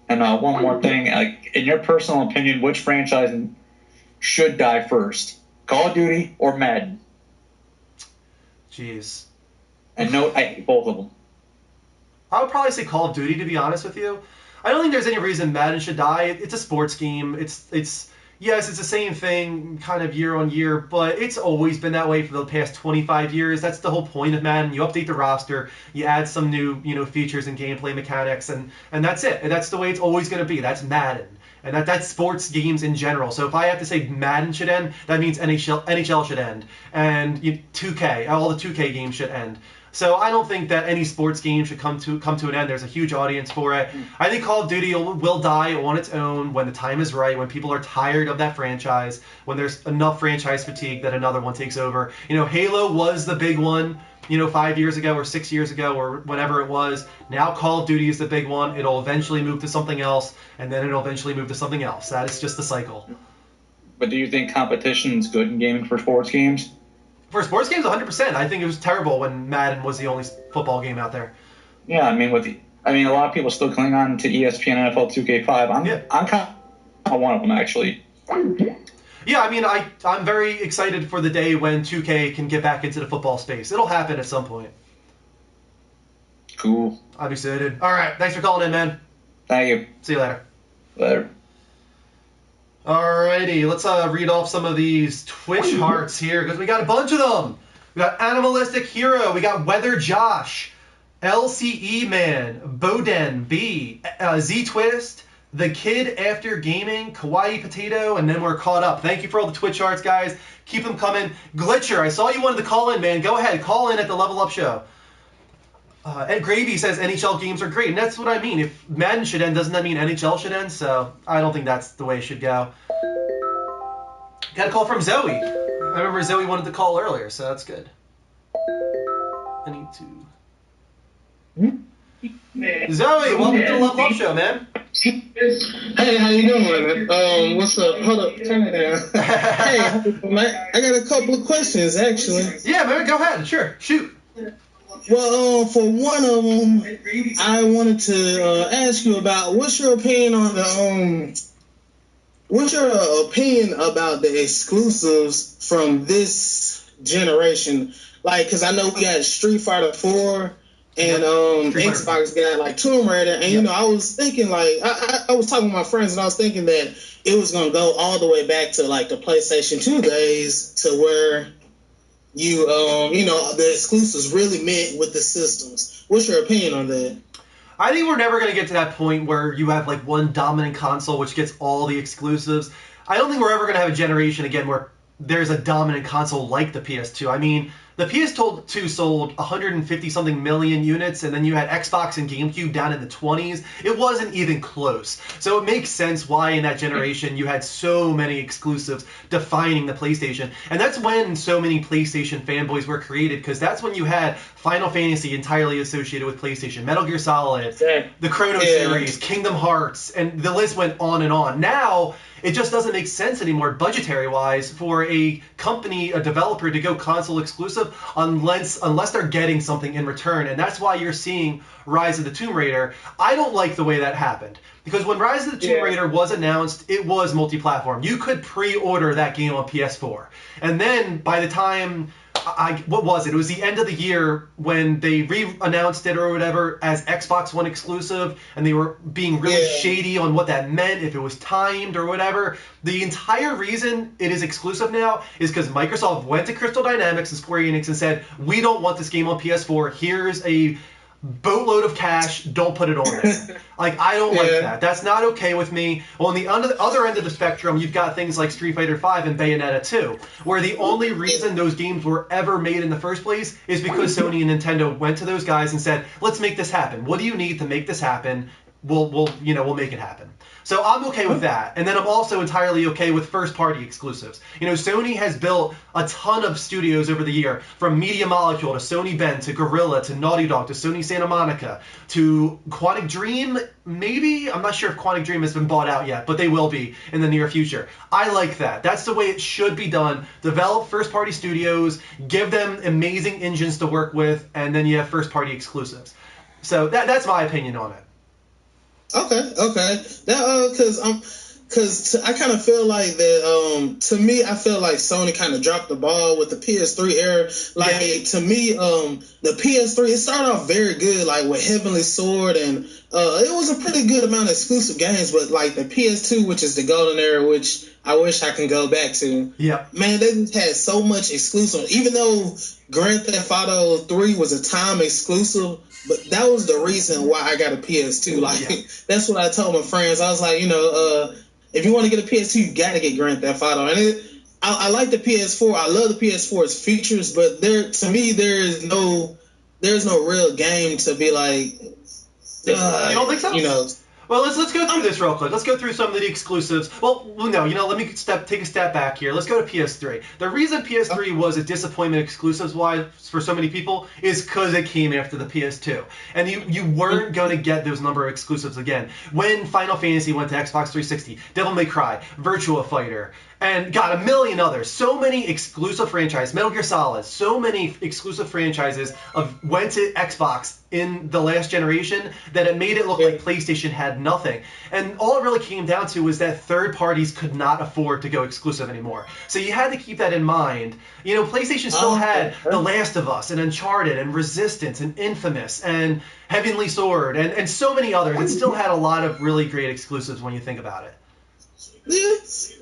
And one more thing, in your personal opinion, which franchise should die first? Call of Duty or Madden? Jeez. And no, I hate both of them. I would probably say Call of Duty, to be honest with you. I don't think there's any reason Madden should die. It's a sports game. Yes, it's the same thing kind of year on year, but it's always been that way for the past 25 years. That's the whole point of Madden. You update the roster, you add some new, features and gameplay mechanics, and that's it. And that's the way it's always going to be. That's Madden. And that's sports games in general. So if I have to say Madden should end, that means NHL should end. And 2K, all the 2K games should end. So I don't think that any sports game should come to an end. There's a huge audience for it. I think Call of Duty will die on its own when the time is right, when people are tired of that franchise, when there's enough franchise fatigue that another one takes over. Halo was the big one, 5 years ago or 6 years ago or whenever it was. Now Call of Duty is the big one. It'll eventually move to something else, and then it'll eventually move to something else. That is just the cycle. But do you think competition is good in gaming for sports games? For sports games, 100%. I think it was terrible when Madden was the only football game out there. Yeah, I mean, a lot of people still cling on to ESPN NFL 2K5. I'm kind of one of them, actually. Yeah, I mean, I'm very excited for the day when 2K can get back into the football space. It'll happen at some point. Cool. I'm excited. All right, thanks for calling in, man. Thank you. See you later. Later. Alrighty, let's read off some of these Twitch hearts here, because we got a bunch of them. We got Animalistic Hero, we got Weather Josh, LCE Man, Boden B, Z-Twist, The Kid After Gaming, Kawaii Potato, and then we're caught up. Thank you for all the Twitch hearts, guys. Keep them coming. Glitcher, I saw you wanted to call in, man. Go ahead, call in at the Level Up Show. Ed Gravy says NHL games are great, and that's what I mean. If Madden should end, doesn't that mean NHL should end? So I don't think that's the way it should go. Got a call from Zoe. I remember Zoe wanted to call earlier, so that's good. I need to... Zoe, welcome to the Level Up Show, man. Hey, how you doing? What's up? Hold up, turn it down. Hey, man, I got a couple of questions, actually. Yeah, man, go ahead. Sure, shoot. Well, for one of them, I wanted to ask you about what's your opinion on the exclusives from this generation? Like, because I know we got Street Fighter 4 and Xbox got like Tomb Raider, and I was thinking like I was talking with my friends, and I was thinking that it was gonna go all the way back to like the PlayStation 2 days, to where the exclusives really meant with the systems. What's your opinion on that? I think we're never going to get to that point where you have like one dominant console which gets all the exclusives. I don't think we're ever going to have a generation again where there's a dominant console like the PS2. I mean, the PS2 sold 150-something million units, and then you had Xbox and GameCube down in the 20s. It wasn't even close. So it makes sense why in that generation you had so many exclusives defining the PlayStation. And that's when so many PlayStation fanboys were created, because that's when you had Final Fantasy entirely associated with PlayStation, Metal Gear Solid, the Chrono series, Kingdom Hearts, and the list went on and on. Now, it just doesn't make sense anymore, budgetary-wise, for a company, a developer, to go console exclusive unless they're getting something in return. And that's why you're seeing Rise of the Tomb Raider. I don't like the way that happened, because when Rise of the Tomb Raider was announced, it was multi-platform. You could pre-order that game on PS4. And then by the time... what was it? It was the end of the year when they re-announced it or whatever as Xbox One exclusive, and they were being really shady on what that meant, if it was timed or whatever. The entire reason it is exclusive now is because Microsoft went to Crystal Dynamics and Square Enix and said, we don't want this game on PS4. Here's a boatload of cash, don't put it on there. Like, I don't like that. That's not okay with me. On the other end of the spectrum, you've got things like Street Fighter V and Bayonetta 2, where the only reason those games were ever made in the first place is because Sony and Nintendo went to those guys and said, let's make this happen. What do you need to make this happen? we'll make it happen. So I'm okay with that. And then I'm also entirely okay with first-party exclusives. Sony has built a ton of studios over the year, from Media Molecule to Sony Bend to Guerrilla to Naughty Dog to Sony Santa Monica to Quantic Dream, maybe? I'm not sure if Quantic Dream has been bought out yet, but they will be in the near future. I like that. That's the way it should be done. Develop first-party studios, give them amazing engines to work with, and then you have first-party exclusives. So that's my opinion on it. Okay. That because I kind of feel like that. To me, I feel like Sony kind of dropped the ball with the PS3 era. Like to me, the PS3 it started off very good, like with Heavenly Sword, and it was a pretty good amount of exclusive games. But like the PS2, which is the golden era, which I wish I can go back to. Yeah, man, they just had so much exclusive. Even though Grand Theft Auto 3 was a time exclusive. But that was the reason why I got a PS2. Like, that's what I told my friends. I was like, if you want to get a PS2, you got to get Grand Theft Auto. And I like the PS4. I love the PS4's features, but to me, there's no real game to be like. You don't think so? Well, let's go through this real quick. Let's go through some of the exclusives. Well, no, let me take a step back here. Let's go to PS3. The reason PS3 was a disappointment exclusives-wise for so many people is because it came after the PS2. And you weren't going to get those number of exclusives again. When Final Fantasy went to Xbox 360, Devil May Cry, Virtua Fighter, and got a million others. So many exclusive franchises, Metal Gear Solid, so many exclusive franchises went to Xbox in the last generation that it made it look like PlayStation had nothing. And all it really came down to was that third parties could not afford to go exclusive anymore. So you had to keep that in mind. PlayStation still had The Last of Us and Uncharted and Resistance and Infamous and Heavenly Sword and so many others. It still had a lot of really great exclusives when you think about it.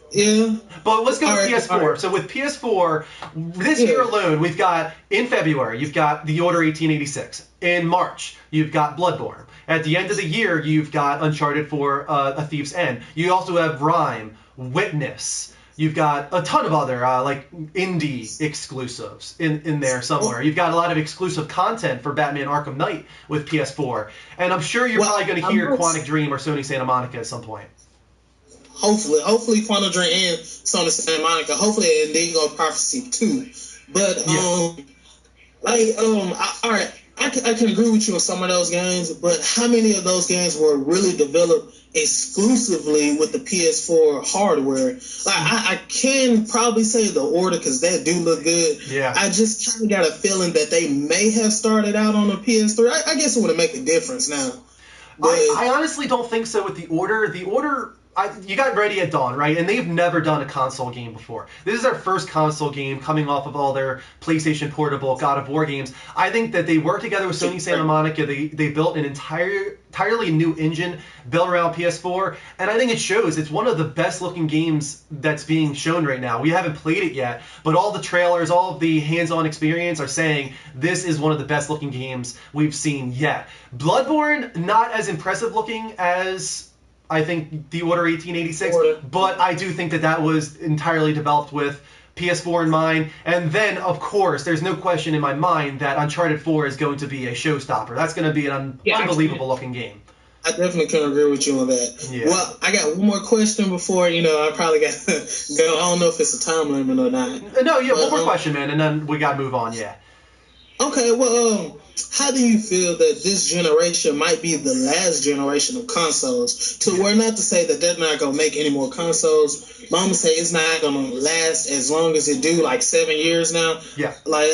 Yeah. But let's go to PS4. Right. So with PS4, this year alone, we've got, in February, you've got The Order 1886. In March, you've got Bloodborne. At the end of the year, you've got Uncharted 4, A Thief's End. You also have Rime, Witness. You've got a ton of other, like, indie exclusives in there somewhere. You've got a lot of exclusive content for Batman Arkham Knight with PS4. And I'm sure you're probably going to hear Quantic Dream or Sony Santa Monica at some point. Hopefully Quantum Dream and Sony Santa Monica. Hopefully they go Prophecy too. But all right, I can agree with you on some of those games, but how many of those games were really developed exclusively with the PS4 hardware? Like I can probably say The Order because that do look good. Yeah. I just kind of got a feeling that they may have started out on the PS3. I guess it would make a difference now. But I honestly don't think so with The Order. The Order. You got Ready at Dawn, right? And they've never done a console game before. This is their first console game coming off of all their PlayStation Portable, God of War games. I think that they worked together with Sony Santa Monica. They built an entirely new engine built around PS4, and I think it shows. It's one of the best-looking games that's being shown right now. We haven't played it yet, but all the trailers, all of the hands-on experience are saying this is one of the best-looking games we've seen yet. Bloodborne, not as impressive-looking as I think The Order 1886, but I do think that was entirely developed with PS4 in mind. And then, of course, there's no question in my mind that Uncharted 4 is going to be a showstopper. That's going to be an unbelievable-looking game. I definitely can agree with you on that. Yeah. Well, I got one more question before, I probably got to go. I don't know if it's a time limit or not. No, one more question, man, and then we got to move on, yeah. Okay, well, how do you feel that this generation might be the last generation of consoles? To where not to say that they're not going to make any more consoles, but I'm going to say it's not going to last as long as it do, like 7 years now. Yeah. Like,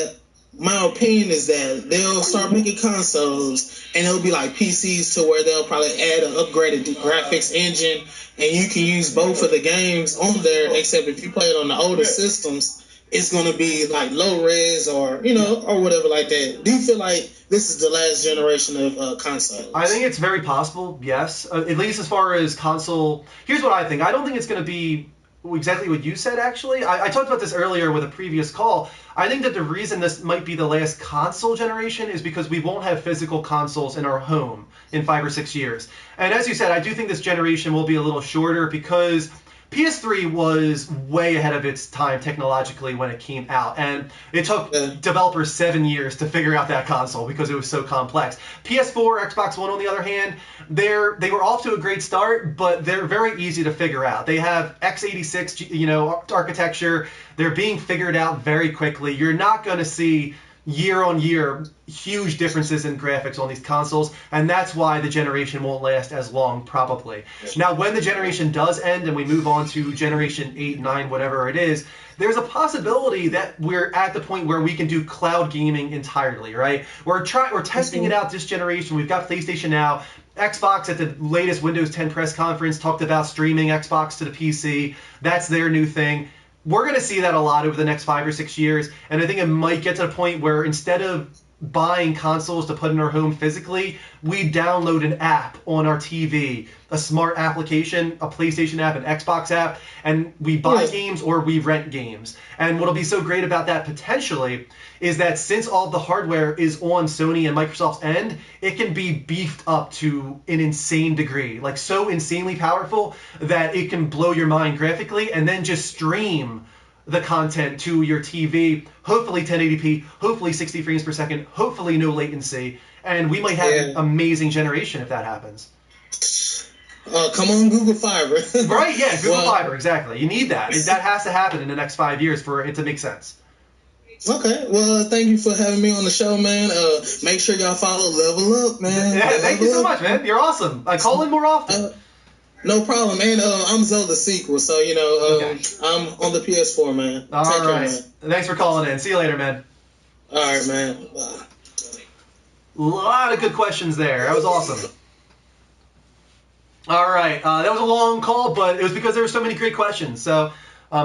my opinion is that they'll start making consoles, and it'll be like PCs to where they'll probably add an upgraded graphics engine, and you can use both of the games on there, except if you play it on the older systems, it's going to be like low res or, or whatever like that. Do you feel like this is the last generation of consoles? I think it's very possible, yes. At least as far as console. Here's what I think. I don't think it's going to be exactly what you said, actually. I talked about this earlier with a previous call. I think that the reason this might be the last console generation is because we won't have physical consoles in our home in 5 or 6 years. And as you said, I do think this generation will be a little shorter because PS3 was way ahead of its time technologically when it came out, and it took developers 7 years to figure out that console because it was so complex. PS4, Xbox One, on the other hand, they were off to a great start, but they're very easy to figure out. They have x86, architecture. They're being figured out very quickly. You're not going to see year on year huge differences in graphics on these consoles, and that's why the generation won't last as long, probably. Now, when the generation does end and we move on to generation 8, 9, whatever it is, there's a possibility that we're at the point where we can do cloud gaming entirely, right? We're testing it out this generation. We've got PlayStation now. Xbox at the latest Windows 10 press conference talked about streaming Xbox to the PC. That's their new thing. We're going to see that a lot over the next 5 or 6 years, and I think it might get to the point where instead of buying consoles to put in our home physically, we download an app on our TV, a smart application, a PlayStation app, an Xbox app, and we buy games or we rent games. And what'll be so great about that potentially is that since all the hardware is on Sony and Microsoft's end, it can be beefed up to an insane degree, like so insanely powerful that it can blow your mind graphically and then just stream the content to your TV, hopefully 1080p, hopefully 60 frames per second, hopefully no latency, and we might have an amazing generation if that happens. Come on, Google Fiber. Right, yeah, Google Fiber, exactly. You need that. That has to happen in the next 5 years for it to make sense. Okay, well, thank you for having me on the show, man. Make sure y'all follow Level Up, man. Yeah, thank you so much, man. You're awesome. Call in more often. No problem, man. I'm Zelda sequel, so I'm on the PS4, man. All Take right. care, man. Thanks for calling in. See you later, man. All right, man. Bye. A lot of good questions there. That was awesome. All right. That was a long call, but it was because there were so many great questions. So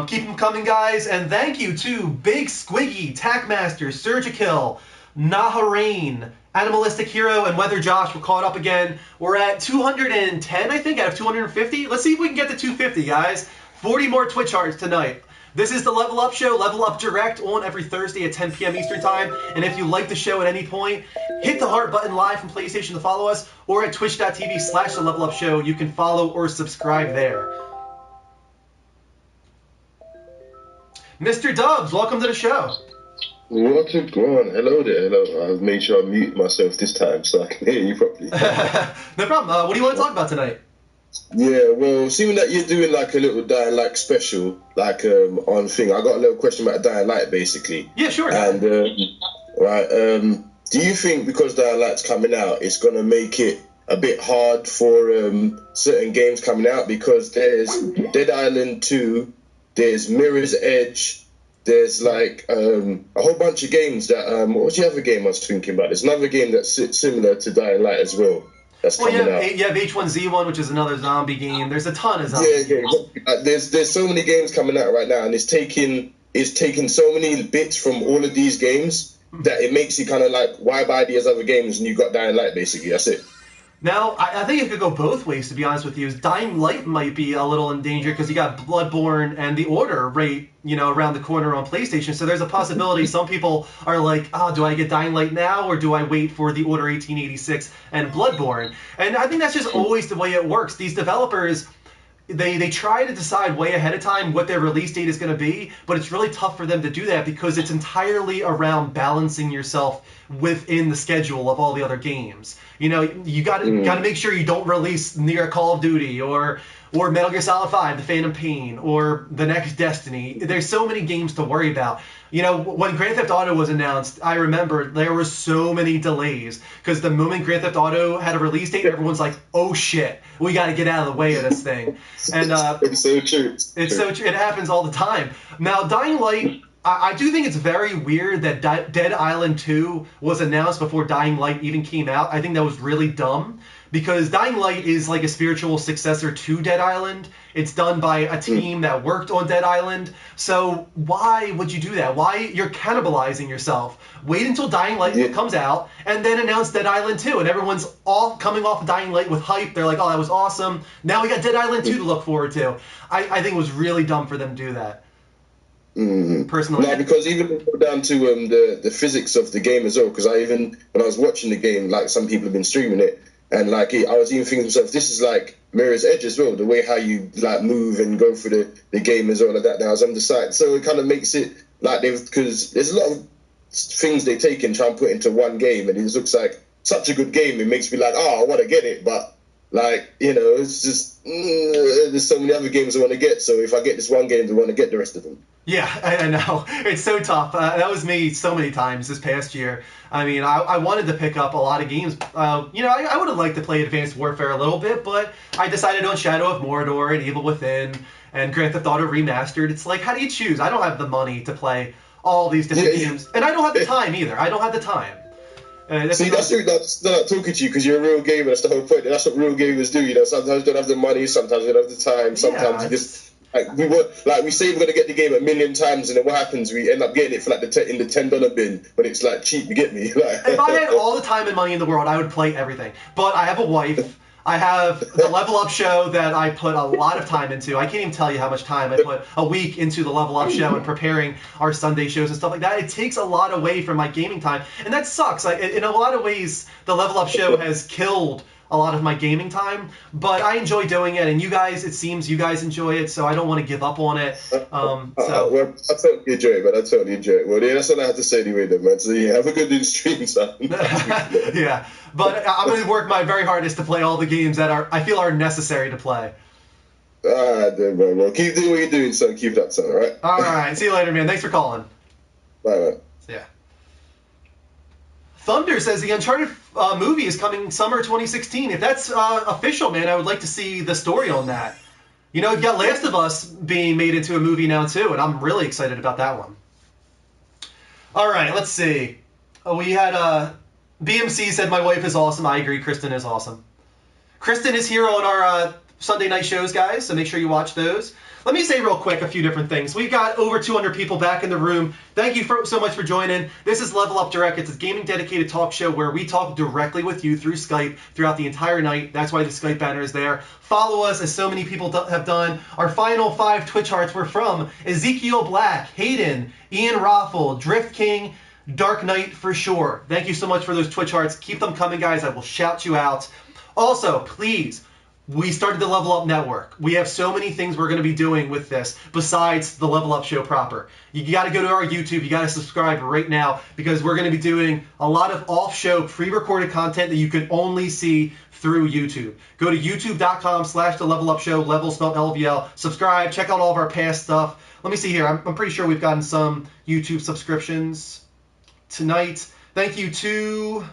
keep them coming, guys. And thank you to Big Squiggy, Tackmaster, Surgikill, Naharain, Animalistic Hero, and Weather Josh were caught up again. We're at 210, I think, out of 250. Let's see if we can get to 250, guys. 40 more Twitch hearts tonight. This is the Level Up Show, Level Up Direct, on every Thursday at 10 p.m. Eastern Time. And if you like the show at any point, hit the heart button live from PlayStation to follow us, or at twitch.tv/the Level Up Show. You can follow or subscribe there. Mr. Dubs, welcome to the show. What's it going? Hello there. Hello. I've made sure I mute myself this time so I can hear you properly. No problem. What do you want to talk about tonight? Yeah, well, seeing that you're doing like a little Dying Light special, like on thing, I got a little question about Dying Light basically. Yeah, sure. And do you think because Dying Light's coming out, it's gonna make it a bit hard for certain games coming out? Because there's Dead Island 2, there's Mirror's Edge. There's like a whole bunch of games that what was the other game I was thinking about? There's another game that's similar to Dying Light as well. That's coming out. You have H1Z1, which is another zombie game. There's a ton of zombies. Yeah. There's so many games coming out right now, and it's taking so many bits from all of these games that it makes you kind of like, why buy these other games and you got Dying Light basically? That's it. Now, I think it could go both ways, to be honest with you. Dying Light might be a little in danger because you got Bloodborne and The Order right, around the corner on PlayStation. So there's a possibility some people are like, do I get Dying Light now or do I wait for The Order 1886 and Bloodborne? And I think that's just always the way it works. These developers, they try to decide way ahead of time what their release date is going to be, but it's really tough for them to do that because it's entirely around balancing yourself within the schedule of all the other games. You got to make sure you don't release near Call of Duty or Metal Gear Solid 5, The Phantom Pain, or the next Destiny. There's so many games to worry about. When Grand Theft Auto was announced, I remember there were so many delays because the moment Grand Theft Auto had a release date, everyone's like, "Oh shit, we got to get out of the way of this thing." And it's so true. It's so true. It happens all the time. Now, Dying Light. I do think it's very weird that Dead Island 2 was announced before Dying Light even came out. I think that was really dumb because Dying Light is like a spiritual successor to Dead Island. It's done by a team that worked on Dead Island. So why would you do that? Why? You're cannibalizing yourself. Wait until Dying Light comes out and then announce Dead Island 2. And everyone's all coming off of Dying Light with hype. They're like, oh, that was awesome. Now we got Dead Island 2 to look forward to. I think it was really dumb for them to do that. Personally, no, because even down to the physics of the game as well. Because when I was watching the game, like some people have been streaming it, And like I was even thinking to myself, this is like Mirror's Edge as well, the way how you like move and go through the game as well, like that. Now as on the side, so it kind of makes it like because there's a lot of things they take and try and put into one game, and it just looks like such a good game. It makes me like, oh, I want to get it, but like, you know, it's just there's so many other games I want to get. So if I get this one game, I want to get the rest of them. Yeah, I know. It's so tough. That was me so many times this past year. I mean, I wanted to pick up a lot of games. You know, I would have liked to play Advanced Warfare a little bit, but I decided on Shadow of Mordor and Evil Within and Grand Theft Auto Remastered. It's like, how do you choose? I don't have the money to play all these different games. And I don't have the time either. I don't have the time. See, that's not talking to you because you're a real gamer. That's the whole point. That's what real gamers do. You know, sometimes you don't have the money, sometimes you don't have the time, sometimes you just we say we're gonna get the game 1 million times, and then what happens? We end up getting it for like in the $10 bin, but it's like cheap. You get me? Like, if I had all the time and money in the world, I would play everything. But I have a wife. I have the Level Up show that I put a lot of time into. I can't even tell you how much time I put a week into the Level Up show and preparing our Sunday shows and stuff like that. It takes a lot away from my gaming time, and that sucks. In a lot of ways, the Level Up show has killed a lot of my gaming time, but I enjoy doing it, and you guys, it seems you guys enjoy it, so I don't want to give up on it. Well, I totally enjoy it, man. I totally enjoy it. Well, yeah, that's all I have to say anyway, then, man. So, yeah, have a good stream, son. Yeah, but I'm going to work my very hardest to play all the games that I feel are necessary to play. Then, man. Well, keep doing what you're doing, son. Keep it up, son, all right? All right. See you later, man. Thanks for calling. Bye, man. Yeah. Thunder says the Uncharted movie is coming summer 2016. If that's official, man, I would like to see the story on that. You know, you've got Last of Us being made into a movie now, too, and I'm really excited about that one. All right, let's see. We had BMC said my wife is awesome. I agree. Kristen is awesome. Kristen is here on our Sunday night shows, guys, so make sure you watch those. Let me say real quick a few different things. We've got over 200 people back in the room. Thank you so much for joining. This is Level Up Direct. It's a gaming-dedicated talk show where we talk directly with you through Skype throughout the entire night. That's why the Skype banner is there. Follow us, as so many people have done. Our final 5 Twitch hearts were from Ezekiel Black, Hayden, Ian Rothel, Drift King, Dark Knight for sure. Thank you so much for those Twitch hearts. Keep them coming, guys. I will shout you out. Also, please, we started the Level Up Network. We have so many things we're going to be doing with this besides the Level Up show proper. You got to go to our YouTube. You got to subscribe right now because we're going to be doing a lot of off-show pre-recorded content that you can only see through YouTube. Go to youtube.com/the Level Up Show, level spelled LVL. Subscribe. Check out all of our past stuff. Let me see here. I'm pretty sure we've gotten some YouTube subscriptions tonight. Thank you to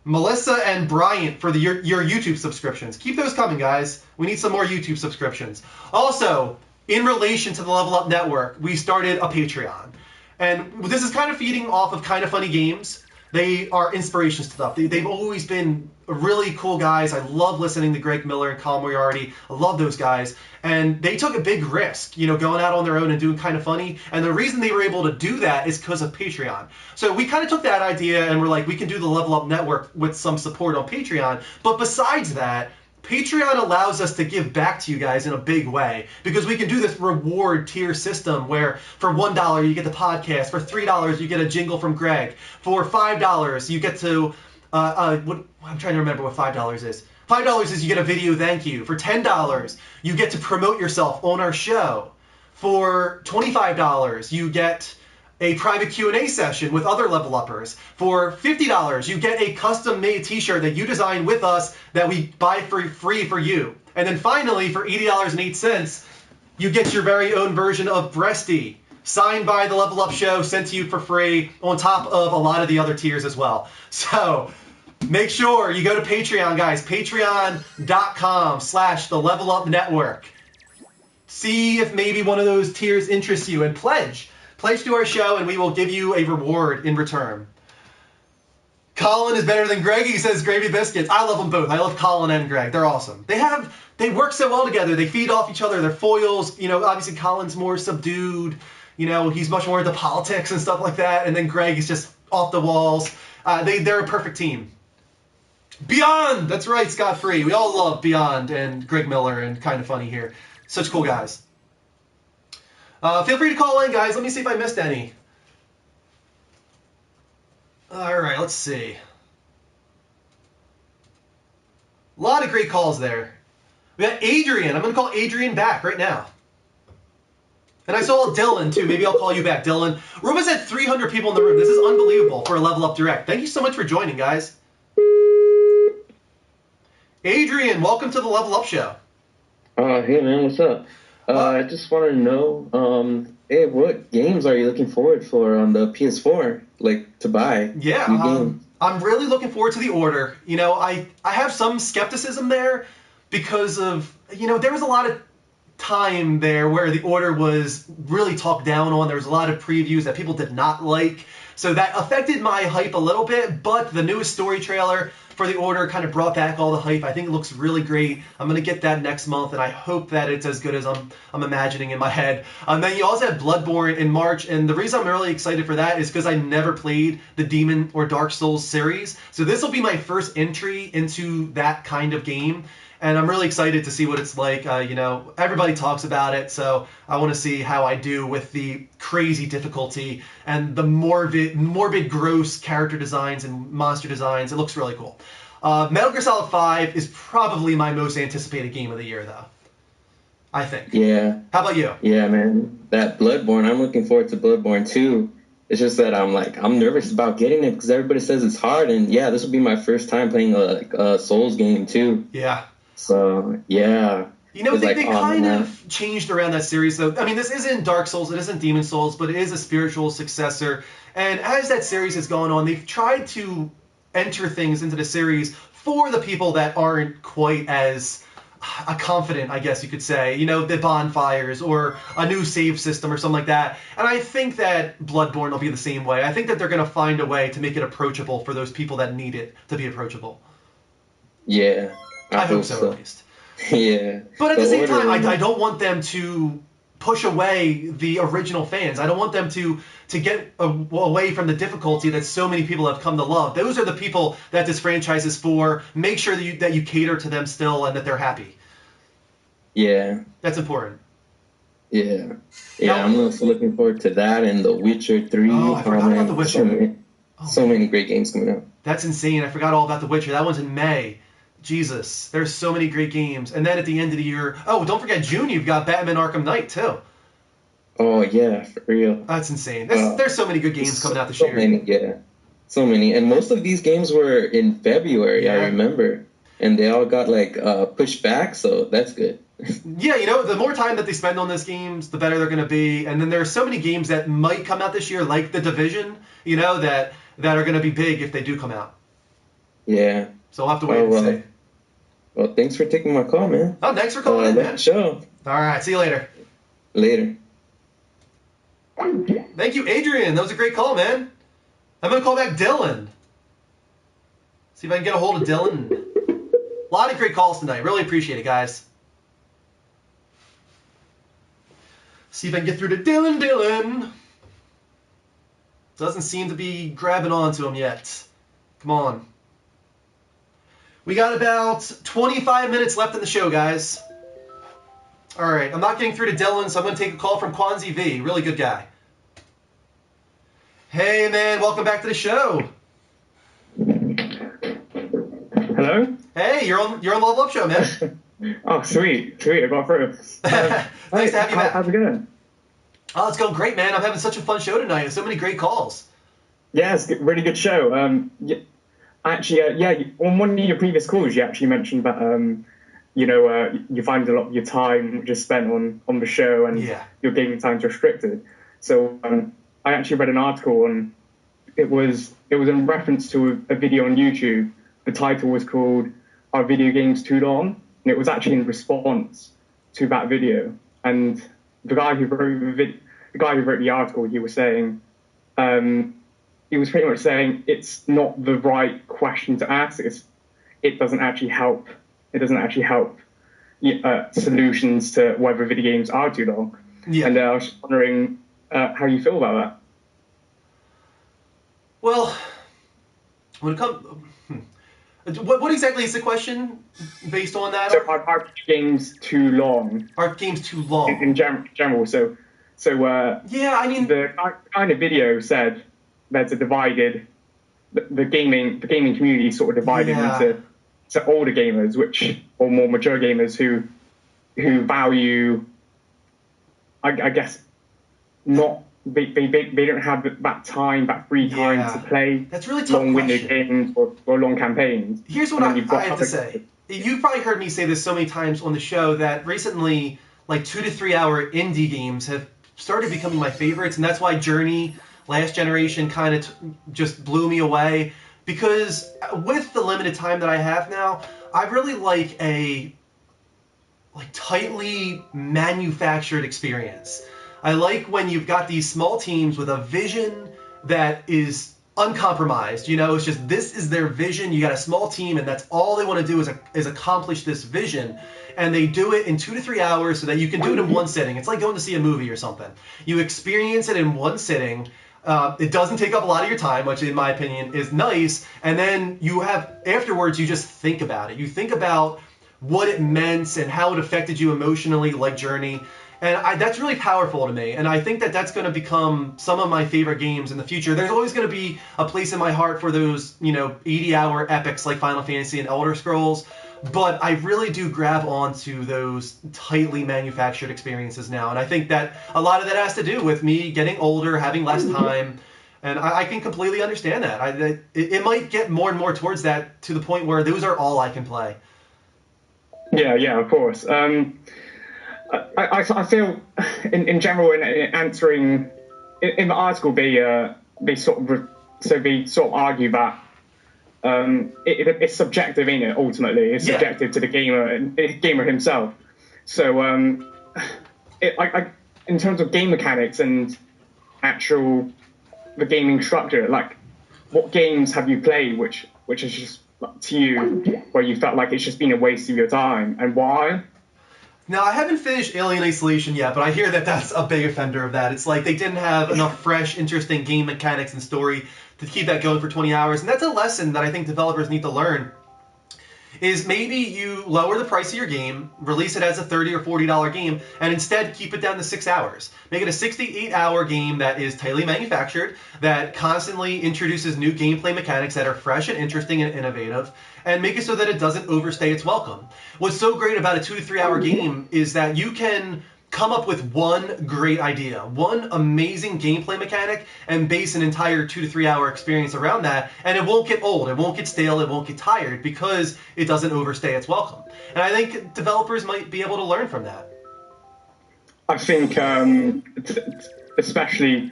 Melissa and Bryant for your YouTube subscriptions. Keep those coming, guys. We need some more YouTube subscriptions. Also, in relation to the Level Up Network, we started a Patreon. And this is kind of feeding off of Kind of Funny Games. They are inspirations to stuff. They've always been really cool guys. I love listening to Greg Miller and Colin Moriarty. I love those guys. And they took a big risk, you know, going out on their own and doing Kind of Funny. And the reason they were able to do that is because of Patreon. So we kind of took that idea and we're like, we can do the Level Up Network with some support on Patreon. But besides that, Patreon allows us to give back to you guys in a big way because we can do this reward tier system where for $1 you get the podcast, for $3 you get a jingle from Greg, for $5 you get to I'm trying to remember what $5 is. $5 is you get a video thank you. For $10 you get to promote yourself on our show. For $25 you get a private Q&A session with other Level Uppers. For $50, you get a custom-made t-shirt that you design with us that we buy for free for you. And then finally, for $80.08, you get your very own version of Breasty, signed by the Level Up Show, sent to you for free, on top of a lot of the other tiers as well. So make sure you go to Patreon, guys. Patreon.com/the Level Up Network. See if maybe one of those tiers interests you and pledge. Pledge to our show, and we will give you a reward in return. Colin is better than Greg. He says Gravy Biscuits. I love them both. I love Colin and Greg. They're awesome. They work so well together. They feed off each other. They're foils. You know, obviously Colin's more subdued. You know, he's much more into politics and stuff like that. And then Greg is just off the walls. They're a perfect team. Beyond! That's right, Scott Free. We all love Beyond and Greg Miller and Kind of Funny here. Such cool guys. Feel free to call in, guys. Let me see if I missed any. All right, let's see. A lot of great calls there. We got Adrian. I'm going to call Adrian back right now. And I saw Dylan, too. Maybe I'll call you back, Dylan. We're almost at 300 people in the room. This is unbelievable for a Level Up Direct. Thank you so much for joining, guys. Adrian, welcome to the Level Up Show. Hey, man, what's up? I just want to know, hey, what games are you looking forward for on the PS4, like, to buy? Yeah, I'm really looking forward to the Order. You know, I have some skepticism there because of, you know, there was a lot of time there where the Order was really talked down on. There was a lot of previews that people did not like. So that affected my hype a little bit, but the newest story trailer for the Order kind of brought back all the hype. I think it looks really great. I'm going to get that next month, and I hope that it's as good as I'm imagining in my head. Then you also have Bloodborne in March, and the reason I'm really excited for that is because I never played the Demon or Dark Souls series. So this will be my first entry into that kind of game, and I'm really excited to see what it's like. You know, everybody talks about it, so I want to see how I do with the crazy difficulty and the morbid, gross character designs and monster designs. It looks really cool. Metal Gear Solid 5 is probably my most anticipated game of the year, though. I think. Yeah. How about you? Yeah, man. That Bloodborne, I'm looking forward to Bloodborne, too. It's just that I'm nervous about getting it because everybody says it's hard, and yeah, this will be my first time playing a Souls game, too. Yeah. So, yeah. You know, they kind of changed around that series, though. I mean, this isn't Dark Souls, it isn't Demon Souls, but it is a spiritual successor. And as that series has gone on, they've tried to enter things into the series for the people that aren't quite as confident, I guess you could say. You know, the bonfires or a new save system or something like that. And I think that Bloodborne will be the same way. I think that they're going to find a way to make it approachable for those people that need it to be approachable. Yeah. I hope so, at least. Yeah. But at the same time, I don't want them to push away the original fans. I don't want them to get away from the difficulty that so many people have come to love. Those are the people that this franchise is for. Make sure that you cater to them still and that they're happy. Yeah. That's important. Yeah. Yeah, I'm also looking forward to that and The Witcher 3. Oh, I forgot about The Witcher. So many great games coming out. That's insane. I forgot all about The Witcher. That one's in May. Jesus, there's so many great games. And then at the end of the year, oh, don't forget June, you've got Batman Arkham Knight, too. Oh, yeah, for real. That's insane. There's so many good games coming out this year. So many. And most of these games were in February, I remember. And they all got, pushed back, so that's good. Yeah, you know, the more time that they spend on those games, the better they're going to be. And then there are so many games that might come out this year, like The Division, you know, that are going to be big if they do come out. Yeah. So I'll have to wait and see. Well, thanks for taking my call, man. Oh, thanks for calling in, man. Show. All right, see you later. Later. Thank you, Adrian. That was a great call, man. I'm going to call back Dylan. See if I can get a hold of Dylan. A lot of great calls tonight. Really appreciate it, guys. See if I can get through to Dylan. Doesn't seem to be grabbing onto him yet. Come on. We got about 25 minutes left in the show, guys. All right, I'm not getting through to Dylan, so I'm going to take a call from Kwanzi V. Really good guy. Hey, man, welcome back to the show. Hello? Hey, you're on the Level Up Show, man. Oh, sweet. I got through. Nice to have you back. How's it going? Oh, it's going great, man. I'm having such a fun show tonight. So many great calls. Yeah, it's a really good show. Actually, on one of your previous calls, you actually mentioned that, you find a lot of your time just spent on the show and your gaming time's restricted. So I actually read an article on, it was in reference to a video on YouTube. The title was called "Are Video Games Too Long?" And it was actually in response to that video. And the guy who wrote the article, he was saying, he was pretty much saying it's not the right question to ask. It doesn't actually help. It doesn't actually help solutions to whether video games are too long. Yeah. And I was just wondering how you feel about that. Well, when it comes, what exactly is the question based on that? So are games too long? Are games too long? In general. So yeah, I mean, the kind of video said there's a divided, the gaming community is sort of divided into to older gamers, or more mature gamers who value, I guess, not they don't have that time, that free time to play That's really tough long-winded games or long campaigns. Here's what I have to say. You've probably heard me say this so many times on the show that recently, like 2 to 3 hour indie games have started becoming my favorites, and that's why Journey Last Generation kind of just blew me away, because with the limited time that I have now, I really like a tightly manufactured experience. I like when you've got these small teams with a vision that is uncompromised. It's just, this is their vision. You got a small team, and that's all they want to do is accomplish this vision. And they do it in 2 to 3 hours so that you can do it in one sitting. It's like going to see a movie or something. You experience it in one sitting. It doesn't take up a lot of your time, which in my opinion is nice. And then afterwards, you just think about it. You think about what it meant and how it affected you emotionally, like Journey. And that's really powerful to me. And I think that that's going to become some of my favorite games in the future. There's always going to be a place in my heart for those, 80-hour epics like Final Fantasy and Elder Scrolls. But I really do grab onto those tightly manufactured experiences now. And I think that a lot of that has to do with me getting older, having less time. And I can completely understand that. It might get more and more towards that, to the point where those are all I can play. Yeah, of course. I feel, in general, in answering in the article, they sort of argue that it's subjective, ain't it? Ultimately, it's subjective to the gamer himself. So, in terms of game mechanics and actual the gaming structure, like, what games have you played which is just to you where you felt like it's just been a waste of your time, and why? Now, I haven't finished Alien Isolation yet, but I hear that that's a big offender of that. It's like they didn't have enough fresh, interesting game mechanics and story to keep that going for 20 hours. And that's a lesson that I think developers need to learn, is maybe you lower the price of your game, release it as a $30 or $40 game, and instead keep it down to 6 hours. Make it a 68-hour game that is tightly manufactured, that constantly introduces new gameplay mechanics that are fresh and interesting and innovative, and make it so that it doesn't overstay its welcome. What's so great about a 2 to 3 hour game is that you can come up with one great idea, one amazing gameplay mechanic, and base an entire 2 to 3 hour experience around that, and it won't get old, it won't get stale, it won't get tired, because it doesn't overstay its welcome. And I think developers might be able to learn from that. I think, especially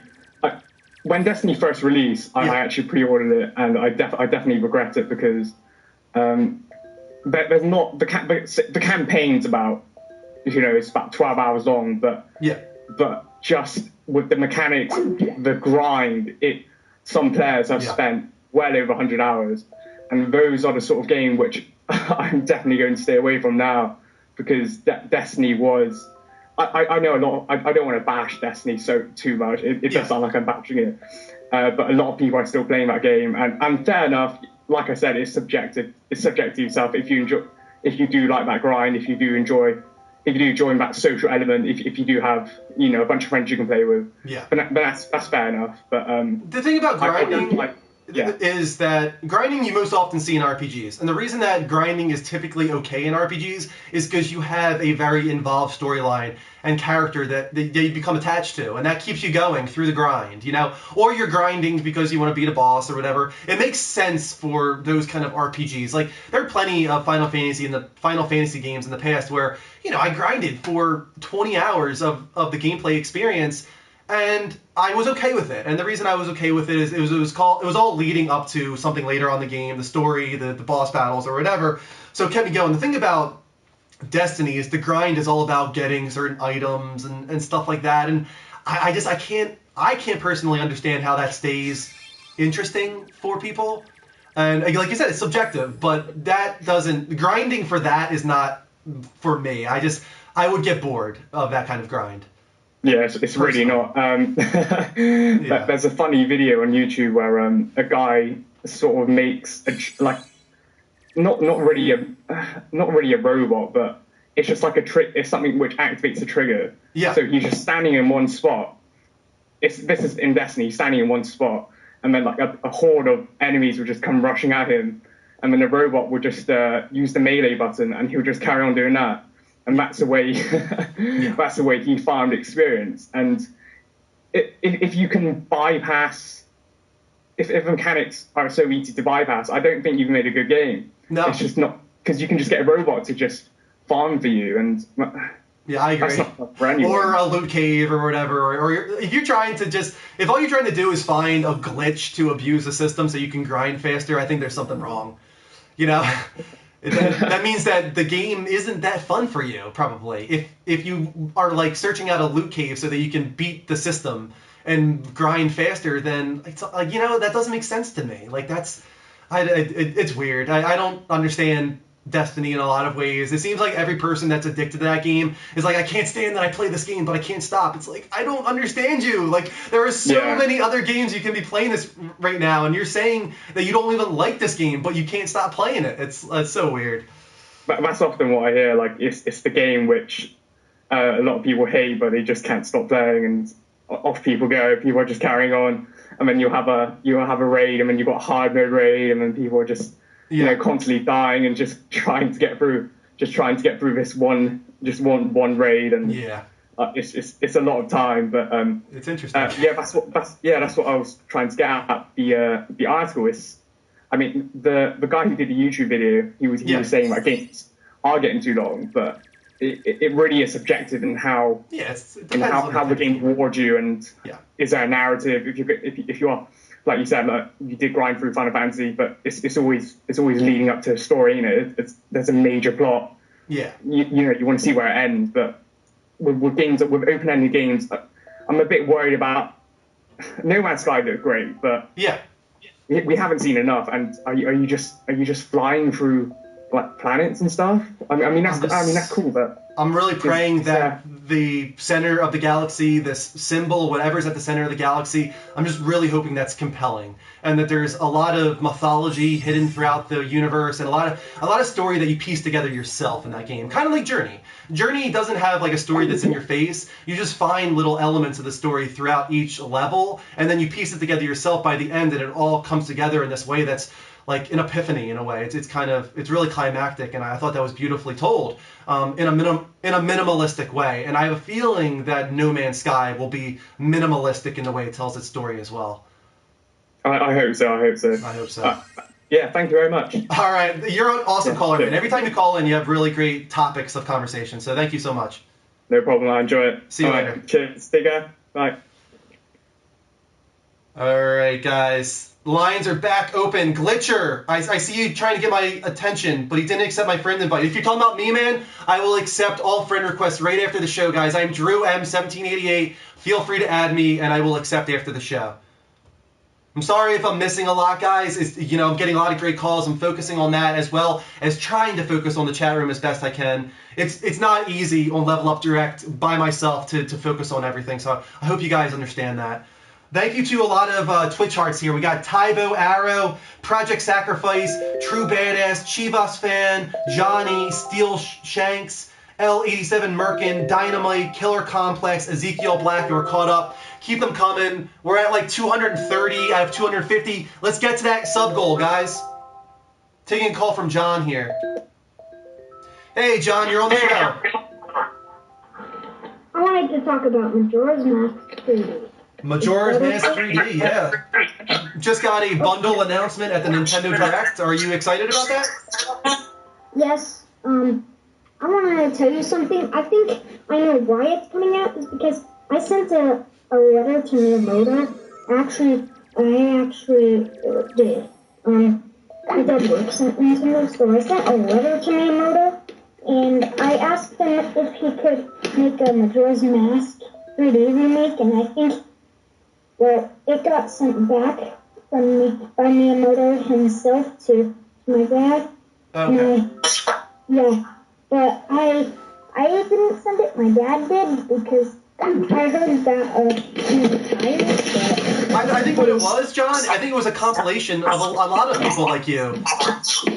when Destiny first released, I actually pre-ordered it, and I definitely regret it, because there's not the campaign's about, it's about 12 hours long, but just with the mechanics, the grind, some players have spent well over 100 hours, and those are the sort of game which I'm definitely going to stay away from now, because Destiny was, I know a lot, I don't want to bash Destiny too much, it does sound like I'm bashing it, but a lot of people are still playing that game, and fair enough, like I said, it's subjective to yourself. If you do like that grind, if you do enjoy that social element, if you do have, a bunch of friends you can play with. Yeah. But that's fair enough. But the thing about grinding is that grinding you most often see in RPGs. And the reason that grinding is typically okay in RPGs is because you have a very involved storyline and character that you become attached to, and that keeps you going through the grind, or you're grinding because you want to beat a boss or whatever. It makes sense for those kind of RPGs. Like, there are plenty of Final Fantasy games in the past where, I grinded for 20 hours of the gameplay experience, and I was okay with it. And the reason I was okay with it is it was all leading up to something later on in the game, the story, the boss battles or whatever. So it kept me going. The thing about Destiny is the grind is all about getting certain items and stuff like that, and I can't personally understand how that stays interesting for people. And like you said, it's subjective, but grinding for that is not for me. I would get bored of that kind of grind. Yeah, it's really not. There's a funny video on YouTube where a guy sort of makes not really a robot, but it's just like a trick. It's something which activates a trigger. Yeah. So he's just standing in one spot. This is in Destiny. He's standing in one spot, and then like a horde of enemies will just come rushing at him, and then the robot would just use the melee button, and he would just carry on doing that. And that's the way that's the way he farmed experience. And if you can bypass, if mechanics are so easy to bypass, I don't think you've made a good game. No, it's just not, because you can just get a robot to just farm for you, and yeah, I agree. Or a loot cave or whatever. Or if you're trying to if all you're trying to do is find a glitch to abuse the system so you can grind faster, I think there's something wrong. You know, that means that the game isn't that fun for you, probably. If you are like searching out a loot cave so that you can beat the system and grind faster, then it's like, you know, that doesn't make sense to me. Like it's weird. I don't understand Destiny in a lot of ways. It seems like every person that's addicted to that game is like, I can't stand that I play this game, but I can't stop. It's like, I don't understand you. Like, there are so many other games you can be playing this right now, and you're saying that you don't even like this game, but you can't stop playing it. It's so weird. But that's often what I hear. Like, it's the game which a lot of people hate, but they just can't stop playing, and off people go. People are just carrying on, and then you'll have a raid, and then you've got a hard mode raid, and then people are just constantly dying and just trying to get through this one raid, and it's a lot of time. But it's interesting. That's what I was trying to get at. The article is, I mean, the guy who did the YouTube video, he was saying that games are getting too long, but it really is subjective in how how the game rewards you, and is there a narrative? If you are, like you said, like you did grind through Final Fantasy, but it's always leading up to a story. You know, there's a major plot. Yeah. You know, you want to see where it ends, but with games, with open-ended games, I'm a bit worried about. No Man's Sky looked great, but we haven't seen enough. And are you just flying through like planets and stuff? I mean that's cool, but I'm really praying that the center of the galaxy, this symbol, whatever's at the center of the galaxy, I'm just really hoping that's compelling, and that there's a lot of mythology hidden throughout the universe, and a lot of story that you piece together yourself in that game. Kind of like Journey. Journey doesn't have like a story that's in your face. You just find little elements of the story throughout each level, and then you piece it together yourself by the end, and it all comes together in this way that's like an epiphany in a way. It's really climactic, and I thought that was beautifully told in a minimalistic way. And I have a feeling that No Man's Sky will be minimalistic in the way it tells its story as well. I hope so. I hope so. Yeah, thank you very much. All right, you're an awesome caller, man. Every time you call in, you have really great topics of conversation. So thank you so much. No problem. I enjoy it. See you later. Cheers. Take care. Bye. All right, guys. Lines are back open. Glitcher, I see you trying to get my attention, but he didn't accept my friend invite. If you're talking about me, man, I will accept all friend requests right after the show, guys. I'm Drew M1788. Feel free to add me, and I will accept after the show. I'm sorry if I'm missing a lot, guys. I'm getting a lot of great calls. I'm focusing on that as well as trying to focus on the chat room as best I can. It's not easy on Level Up Direct by myself to focus on everything, so I hope you guys understand that. Thank you to a lot of Twitch hearts here. We got Tybo Arrow, Project Sacrifice, True Badass, Chivas Fan, Johnny, Steel Shanks, L87 Merkin, Dynamite, Killer Complex, Ezekiel Black, who are caught up. Keep them coming. We're at like 230 out of 250. Let's get to that sub goal, guys. Taking a call from John here. Hey, John, you're on the show. I wanted to talk about Majora's Mask 3D. Majora's Mask 3D, yeah. Just got a bundle announcement at the Nintendo Direct. Are you excited about that? Yes. I want to tell you something. I think I know why it's coming out. Is because I sent a letter to Miyamoto. I actually did. My dad works at Nintendo, so I sent a letter to Miyamoto, and I asked him if he could make a Majora's Mask 3D remake, and I think, well, it got sent back by Miyamoto himself to my dad. Okay. But I didn't send it. My dad did, because I heard that he retired. I think what it was, John, I think it was a compilation of a lot of people like you.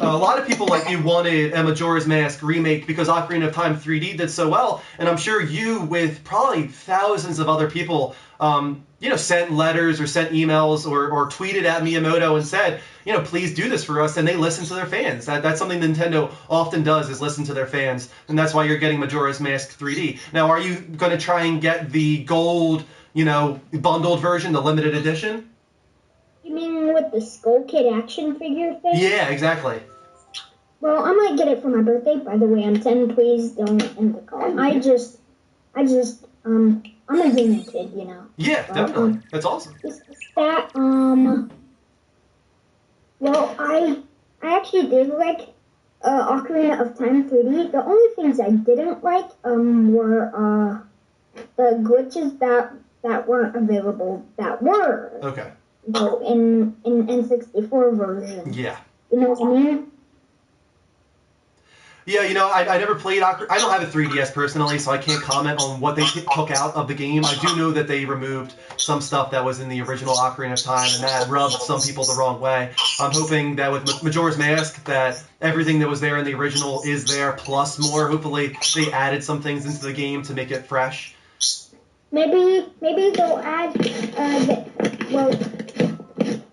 A lot of people like you wanted a Majora's Mask remake because Ocarina of Time 3D did so well, and I'm sure you, with probably thousands of other people, sent letters or sent emails or tweeted at Miyamoto and said, please do this for us, and they listen to their fans. That's something Nintendo often does, is listen to their fans, and that's why you're getting Majora's Mask 3D. Now, are you going to try and get the gold, bundled version, the limited edition? You mean with the Skull Kid action figure thing? Yeah, exactly. Well, I might get it for my birthday. By the way, I'm 10. Please don't end the call. I'm a gaming kid, Yeah, definitely. That's awesome. That, well, I actually did like Ocarina of Time 3D. The only things I didn't like were the glitches that weren't available that were. Okay. Though in N64 version. Yeah. You know what I mean? Yeah, I never played Ocarina. I don't have a 3DS personally, so I can't comment on what they took out of the game. I do know that they removed some stuff that was in the original Ocarina of Time, and that rubbed some people the wrong way. I'm hoping that with Majora's Mask, that everything that was there in the original is there, plus more. Hopefully they added some things into the game to make it fresh. Maybe they'll add well,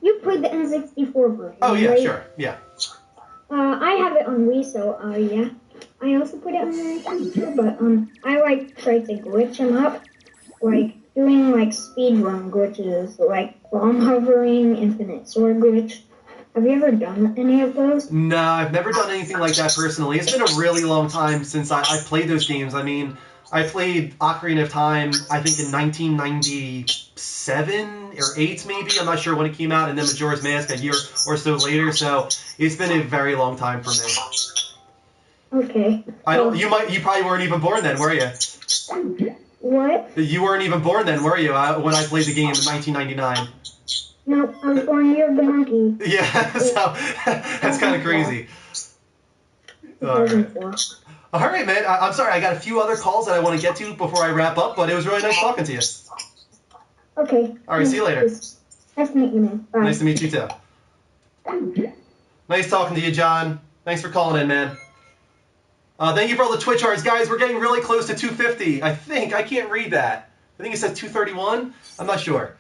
you played the N64 version. Oh yeah, right? Sure, yeah. I have it on Wii, so yeah. I also put it on the computer, but I tried to glitch them up, doing speedrun glitches, bomb hovering, infinite sword glitch. Have you ever done any of those? No, I've never done anything like that personally. It's been a really long time since I played those games. I mean, I played Ocarina of Time, I think in 1997 or 8 maybe. I'm not sure when it came out, and then Majora's Mask a year or so later. So it's been a very long time for me. Okay. You probably weren't even born then, were you? What? You weren't even born then, were you? When I played the game in 1999. No, I was born Year of the Monkey. Yeah, so that's kind of crazy. All right, man. I'm sorry. I got a few other calls that I want to get to before I wrap up, but it was really nice talking to you. Okay. All right, see you later. Nice to meet you, man. Bye. Nice to meet you, too. Nice talking to you, John. Thanks for calling in, man. Thank you for all the Twitch hearts. Guys, we're getting really close to 250. I think. I can't read that. I think it says 231. I'm not sure.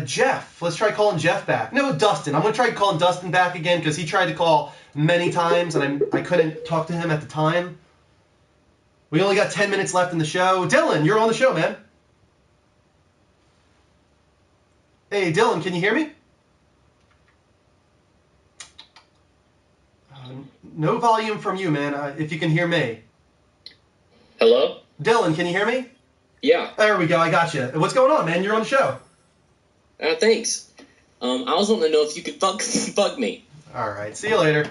Jeff. Let's try calling Jeff back. No, Dustin. I'm going to try calling Dustin back again because he tried to call many times, and I couldn't talk to him at the time. We only got 10 minutes left in the show. Dylan, you're on the show, man. Hey, Dylan, can you hear me? No volume from you, man, if you can hear me. Hello? Dylan, can you hear me? Yeah. There we go, I got you. What's going on, man? You're on the show. Thanks. I was wanting to know if you could bug me. All right, see you later.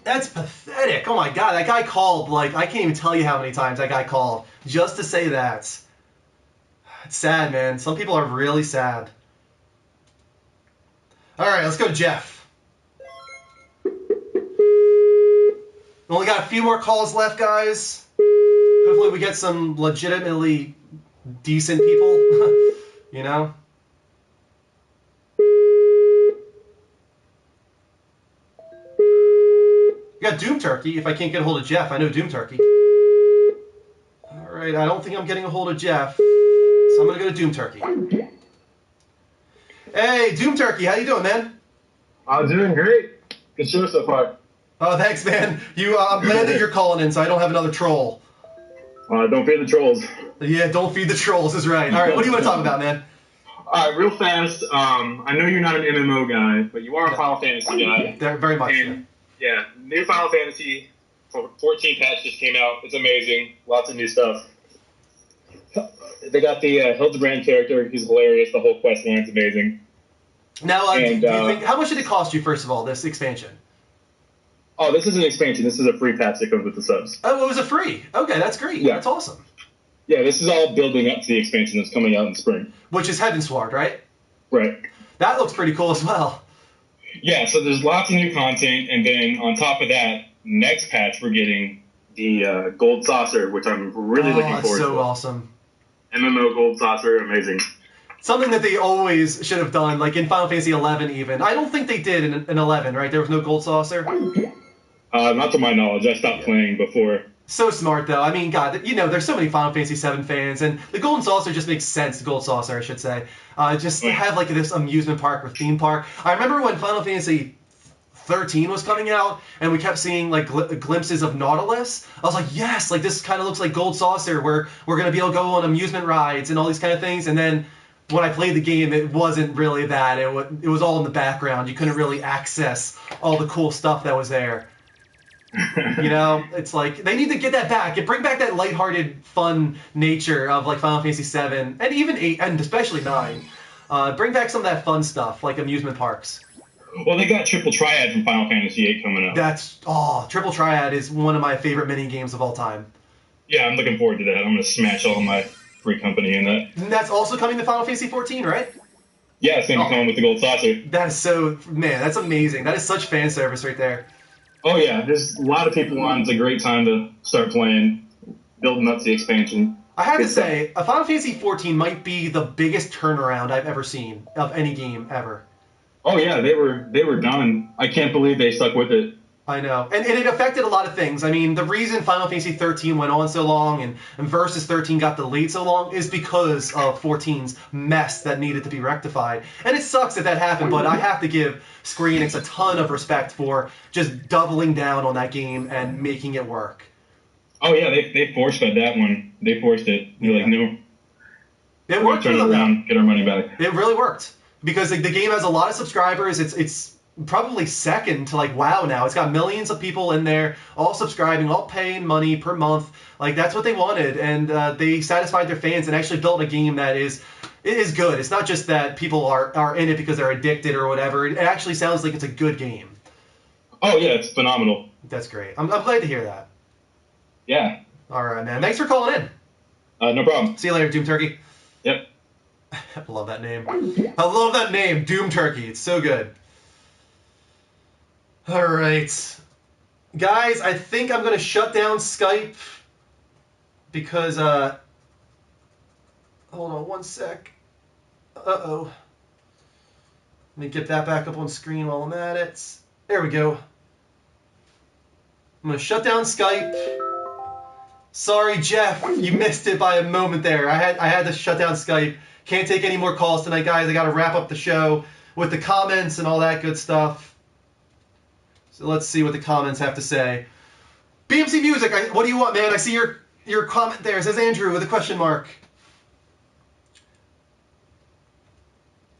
That's pathetic. Oh my god, that guy called, I can't even tell you how many times that guy called just to say that. It's sad, man. Some people are really sad. All right, let's go to Jeff. We only got a few more calls left, guys. Hopefully we get some legitimately decent people, you know? We got Doom Turkey. If I can't get a hold of Jeff, I know Doom Turkey. All right, I don't think I'm getting a hold of Jeff, so I'm going to go to Doom Turkey. Hey, Doom Turkey, how you doing, man? I'm doing great. Good show so far. Oh, thanks, man. I'm glad that you're calling in, so I don't have another troll. Don't feed the trolls. Yeah, don't feed the trolls is right. All right, what do you want to talk about, man? All right, real fast. I know you're not an MMO guy, but you are a Final Fantasy guy. Very much. And, yeah, new Final Fantasy 14 patch just came out. It's amazing. Lots of new stuff. They got the Hildebrand character. He's hilarious. The whole quest line's amazing. Now, do you think, how much did it cost you, first of all, this expansion? Oh, this is an expansion. This is a free patch that comes with the subs. Oh, it was a free. Okay, that's great. Yeah. That's awesome. Yeah, this is all building up to the expansion that's coming out in spring. Which is Heavensward, right? Right. That looks pretty cool as well. Yeah, so there's lots of new content, and then on top of that, next patch we're getting the Gold Saucer, which I'm really looking forward to. So awesome. MMO Gold Saucer, amazing. Something that they always should have done, like in Final Fantasy 11 even. I don't think they did in 11, right? There was no Gold Saucer? Not to my knowledge. I stopped playing before. So smart, though. I mean, God, you know, there's so many Final Fantasy 7 fans, and the Golden Saucer just makes sense. The Gold Saucer, I should say. Just to have, like, this amusement park or theme park. I remember when Final Fantasy 13 was coming out, and we kept seeing, like, glimpses of Nautilus. I was like, yes, like, this kind of looks like Gold Saucer, where we're going to be able to go on amusement rides and all these kind of things, and then when I played the game, it wasn't really that. It was all in the background. You couldn't really access all the cool stuff that was there. You know, it's like they need to get that back. Bring back that lighthearted, fun nature of like Final Fantasy 7 and even 8 and especially 9. Bring back some of that fun stuff like amusement parks. Well, they got Triple Triad from Final Fantasy 8 coming up. Triple Triad is one of my favorite mini games of all time. Yeah, I'm looking forward to that. I'm going to smash all of my free company in that. And that's also coming to Final Fantasy 14, right? Yeah, it's going to come with the Gold Saucer. That is so, man, that's amazing. That is such fan service right there. Oh, yeah, there's a lot of people on. It's a great time to start playing, building up the expansion. I have to say, Final Fantasy 14 might be the biggest turnaround I've ever seen of any game ever. Oh, yeah, they were done. I can't believe they stuck with it. I know. And it affected a lot of things. I mean, the reason Final Fantasy 13 went on so long and Versus 13 got delayed so long is because of 14's mess that needed to be rectified. And it sucks that happened, but I have to give Square Enix a ton of respect for just doubling down on that game and making it work. Oh, yeah, they forced that one. They forced it. They're like, no. It worked for them. Turn it around, get our money back. It really worked. Because the game has a lot of subscribers. It's probably second to like WoW now. It's got millions of people in there, all subscribing, all paying money per month. Like that's what they wanted, and they satisfied their fans and actually built a game that is good. It's not just that people are in it because they're addicted or whatever. It actually sounds like it's a good game. Oh yeah, it's phenomenal. That's great. I'm glad to hear that. Yeah. All right, man. Thanks for calling in. No problem. See you later, Doom Turkey. Yep. I love that name. I love that name, Doom Turkey. It's so good. All right. Guys, I think I'm going to shut down Skype because, hold on one sec. Uh-oh. Let me get that back up on screen while I'm at it. There we go. I'm going to shut down Skype. Sorry, Jeff, you missed it by a moment there. I had to shut down Skype. Can't take any more calls tonight, guys. I got to wrap up the show with the comments and all that good stuff. So let's see what the comments have to say. BMC Music, what do you want, man? I see your comment there. It says Andrew with a question mark.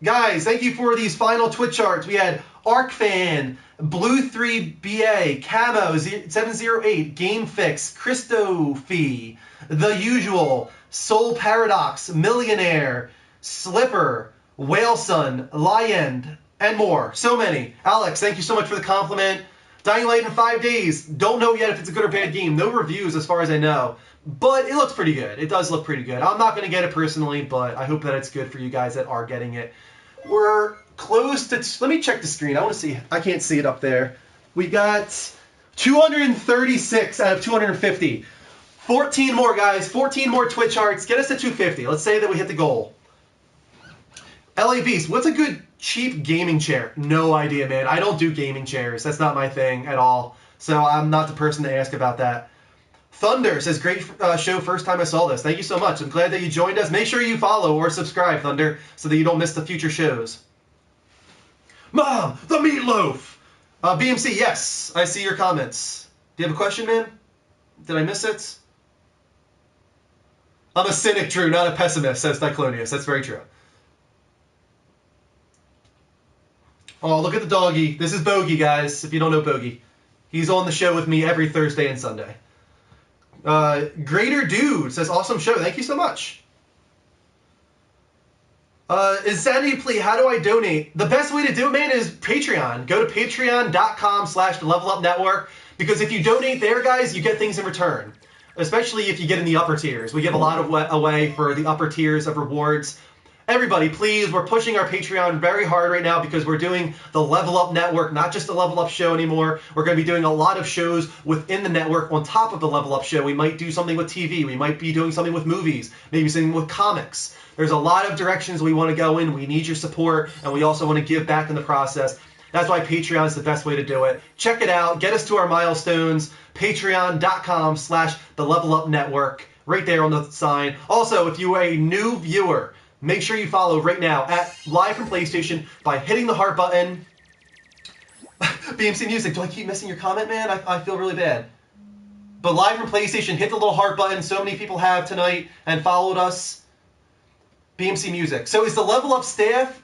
Guys, thank you for these final Twitch charts. We had ArcFan, Blue3BA, Camo 708, Game Fix, Christophe, The Usual, Soul Paradox, Millionaire, Slipper, Whaleson, Lion, and more. So many. Alex, thank you so much for the compliment. Dying Light in 5 days. Don't know yet if it's a good or bad game. No reviews as far as I know. But it looks pretty good. It does look pretty good. I'm not going to get it personally, but I hope that it's good for you guys that are getting it. We're close to... Let me check the screen. I want to see. I can't see it up there. We got 236 out of 250. 14 more, guys. 14 more Twitch hearts. Get us to 250. Let's say that we hit the goal. LA Beast, what's a good cheap gaming chair? No idea, man. I don't do gaming chairs. That's not my thing at all. So I'm not the person to ask about that. Thunder says, great show. First time I saw this. Thank you so much. I'm glad that you joined us. Make sure you follow or subscribe, Thunder, so that you don't miss the future shows. Mom, the meatloaf. BMC, yes. I see your comments. Do you have a question, man? Did I miss it? I'm a cynic, Drew, not a pessimist, says Diclonius. That's very true. Oh, look at the doggy. This is Bogey, guys, if you don't know Bogey. He's on the show with me every Thursday and Sunday. Greater Dude says, awesome show. Thank you so much. Insanity Plea, how do I donate? The best way to do it, man, is Patreon. Go to patreon.com/levelupnetwork, because if you donate there, guys, you get things in return. Especially if you get in the upper tiers. We give a lot of away for the upper tiers of rewards. Everybody, please, we're pushing our Patreon very hard right now because we're doing the Level Up Network, not just the Level Up Show anymore. We're going to be doing a lot of shows within the network on top of the Level Up Show. We might do something with TV. We might be doing something with movies, maybe something with comics. There's a lot of directions we want to go in. We need your support, and we also want to give back in the process. That's why Patreon is the best way to do it. Check it out. Get us to our milestones. Patreon.com/the Level Up Network. Right there on the sign. Also, if you are a new viewer, make sure you follow right now at Live from PlayStation by hitting the heart button. BMC Music, do I keep missing your comment, man? I feel really bad. But Live from PlayStation, hit the little heart button. So many people have tonight and followed us. BMC Music. So is the Level Up staff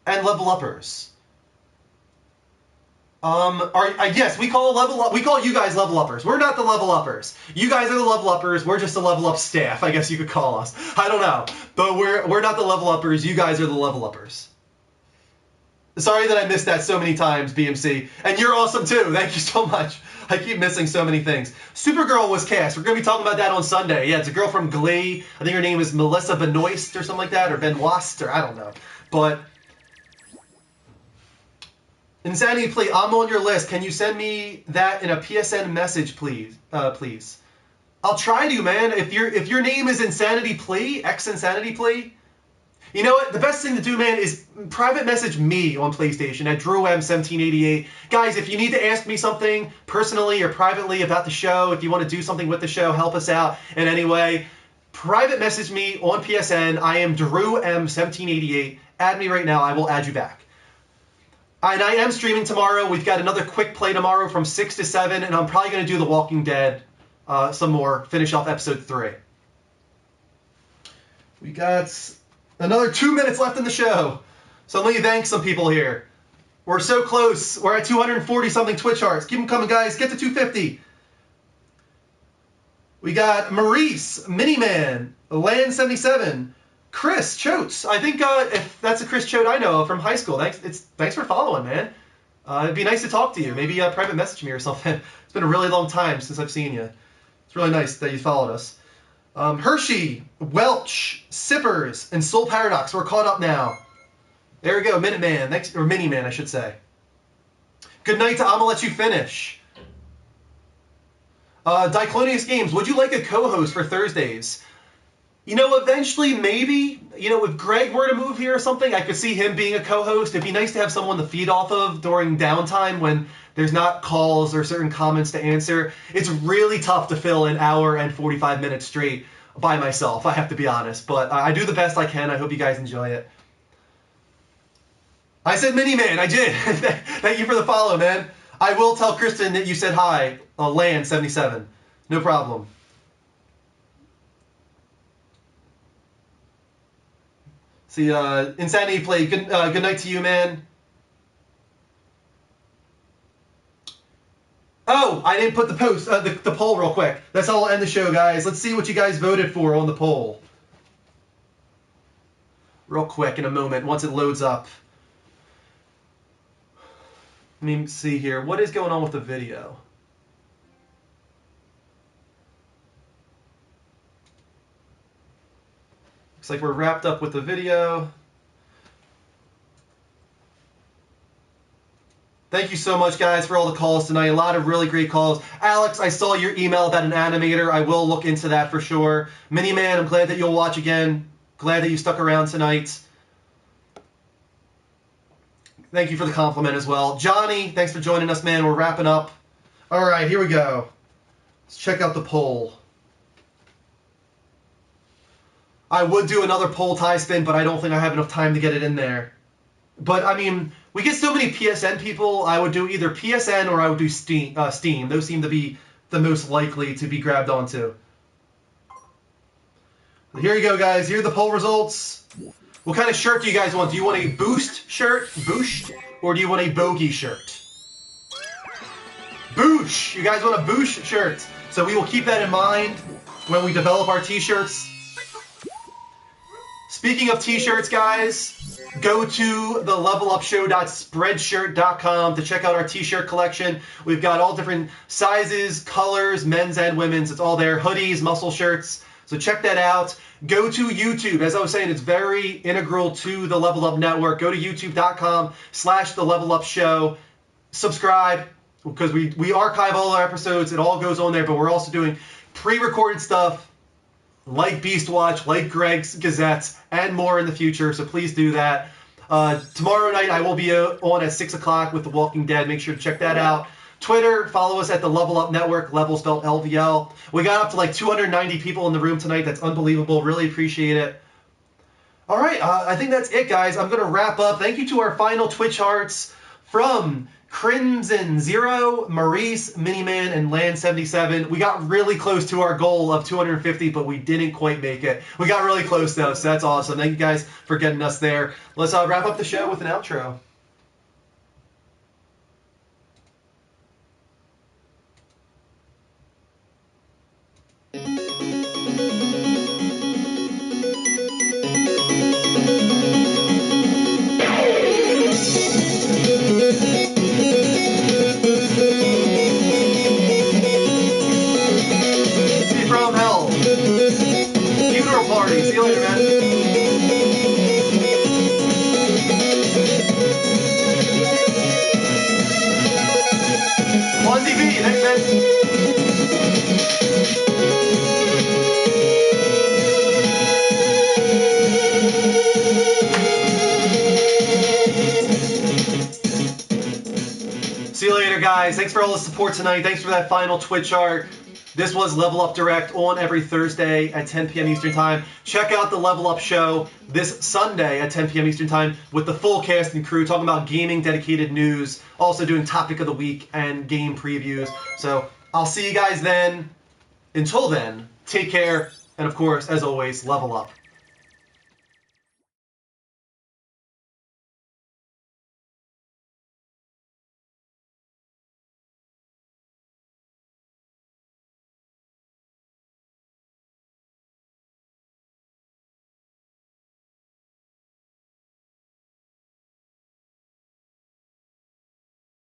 and Level Uppers? Yes, we call you guys Level Uppers. We're not the Level Uppers. You guys are the Level Uppers. We're just the Level Up staff, I guess you could call us. I don't know. But we're not the Level Uppers. You guys are the Level Uppers. Sorry that I missed that so many times, BMC. And you're awesome too. Thank you so much. I keep missing so many things. Supergirl was cast. We're going to be talking about that on Sunday. Yeah, it's a girl from Glee. I think her name is Melissa Benoist or something like that, or Benoist, or I don't know. But Insanity Play, I'm on your list. Can you send me that in a PSN message, please? Please. I'll try to, man. If your name is Insanity Play, X Insanity Play, you know what? The best thing to do, man, is private message me on PlayStation at DrewM1788. Guys, if you need to ask me something personally or privately about the show, if you want to do something with the show, help us out in any way, private message me on PSN. I am DrewM1788. Add me right now. I will add you back. And I am streaming tomorrow. We've got another quick play tomorrow from 6 to 7, and I'm probably going to do The Walking Dead some more, finish off episode 3. We got another 2 minutes left in the show. So let me thank some people here. We're so close. We're at 240-something Twitch hearts. Keep them coming, guys. Get to 250. We got Maurice, Miniman, Land77, Chris Choate. I think if that's a Chris Choate I know from high school. Thanks for following, man. It'd be nice to talk to you. Maybe private message me or something. It's been a really long time since I've seen you. It's really nice that you followed us. Hershey, Welch, Sippers, and Soul Paradox. We're caught up now. There we go, Minuteman. Or Miniman, I should say. Good night to I'ma Let You Finish. Diclonius Games, would you like a co-host for Thursdays? You know, eventually, maybe, if Greg were to move here or something, I could see him being a co-host. It'd be nice to have someone to feed off of during downtime when there's not calls or certain comments to answer. It's really tough to fill an hour and 45 minutes straight by myself, I have to be honest. But I do the best I can. I hope you guys enjoy it. I said Miniman. I did. Thank you for the follow, man. I will tell Kristen that you said hi on Land77. No problem. See, Insanity Play, good night to you, man. Oh, I didn't put the post, the poll real quick. That's how I'll end the show, guys. Let's see what you guys voted for on the poll. Real quick in a moment, once it loads up. Let me see here. What is going on with the video? Looks like we're wrapped up with the video. Thank you so much, guys, for all the calls tonight. A lot of really great calls. Alex, I saw your email about an animator. I will look into that for sure. Miniman, I'm glad that you'll watch again. Glad that you stuck around tonight. Thank you for the compliment as well. Johnny, thanks for joining us, man. We're wrapping up. All right, here we go. Let's check out the poll. I would do another poll tie spin, but I don't think I have enough time to get it in there. But, I mean, we get so many PSN people, I would do either PSN or I would do Steam. Those seem to be the most likely to be grabbed onto. Here you go, guys. Here are the poll results. What kind of shirt do you guys want? Do you want a Boost shirt? Boost? Or do you want a Bogey shirt? Boosh! You guys want a Boosh shirt. So we will keep that in mind when we develop our t-shirts. Speaking of t-shirts, guys, go to the levelupshow.spreadshirt.com to check out our t-shirt collection. We've got all different sizes, colors, men's and women's. It's all there. Hoodies, muscle shirts, So check that out. Go to YouTube. As I was saying, it's very integral to the Level Up Network. Go to youtube.com/The Level Up Show. Subscribe, because we archive all our episodes. It all goes on there, but we're also doing pre-recorded stuff like Beast Watch, like Greg's Gazettes, and more in the future. So please do that. Tomorrow night I will be on at 6 o'clock with The Walking Dead. Make sure to check that out. Twitter, follow us at the Level Up Network, Level spelled LVL. We got up to like 290 people in the room tonight. That's unbelievable. Really appreciate it. All right, I think that's it, guys. I'm going to wrap up. Thank you to our final Twitch hearts from Crimson Zero, Maurice, Miniman, and Land77. We got really close to our goal of 250, but we didn't quite make it. We got really close, though, so that's awesome. Thank you guys for getting us there. Let's wrap up the show with an outro. From hell. Funeral party. See you later, man. On TV. Thanks, man. See you later, guys. Thanks for all the support tonight. Thanks for that final Twitch art. This was Level Up Direct on every Thursday at 10 p.m. Eastern Time. Check out the Level Up Show this Sunday at 10 p.m. Eastern Time with the full cast and crew talking about gaming dedicated news, also doing topic of the week and game previews. So I'll see you guys then. Until then, take care, and of course, as always, level up.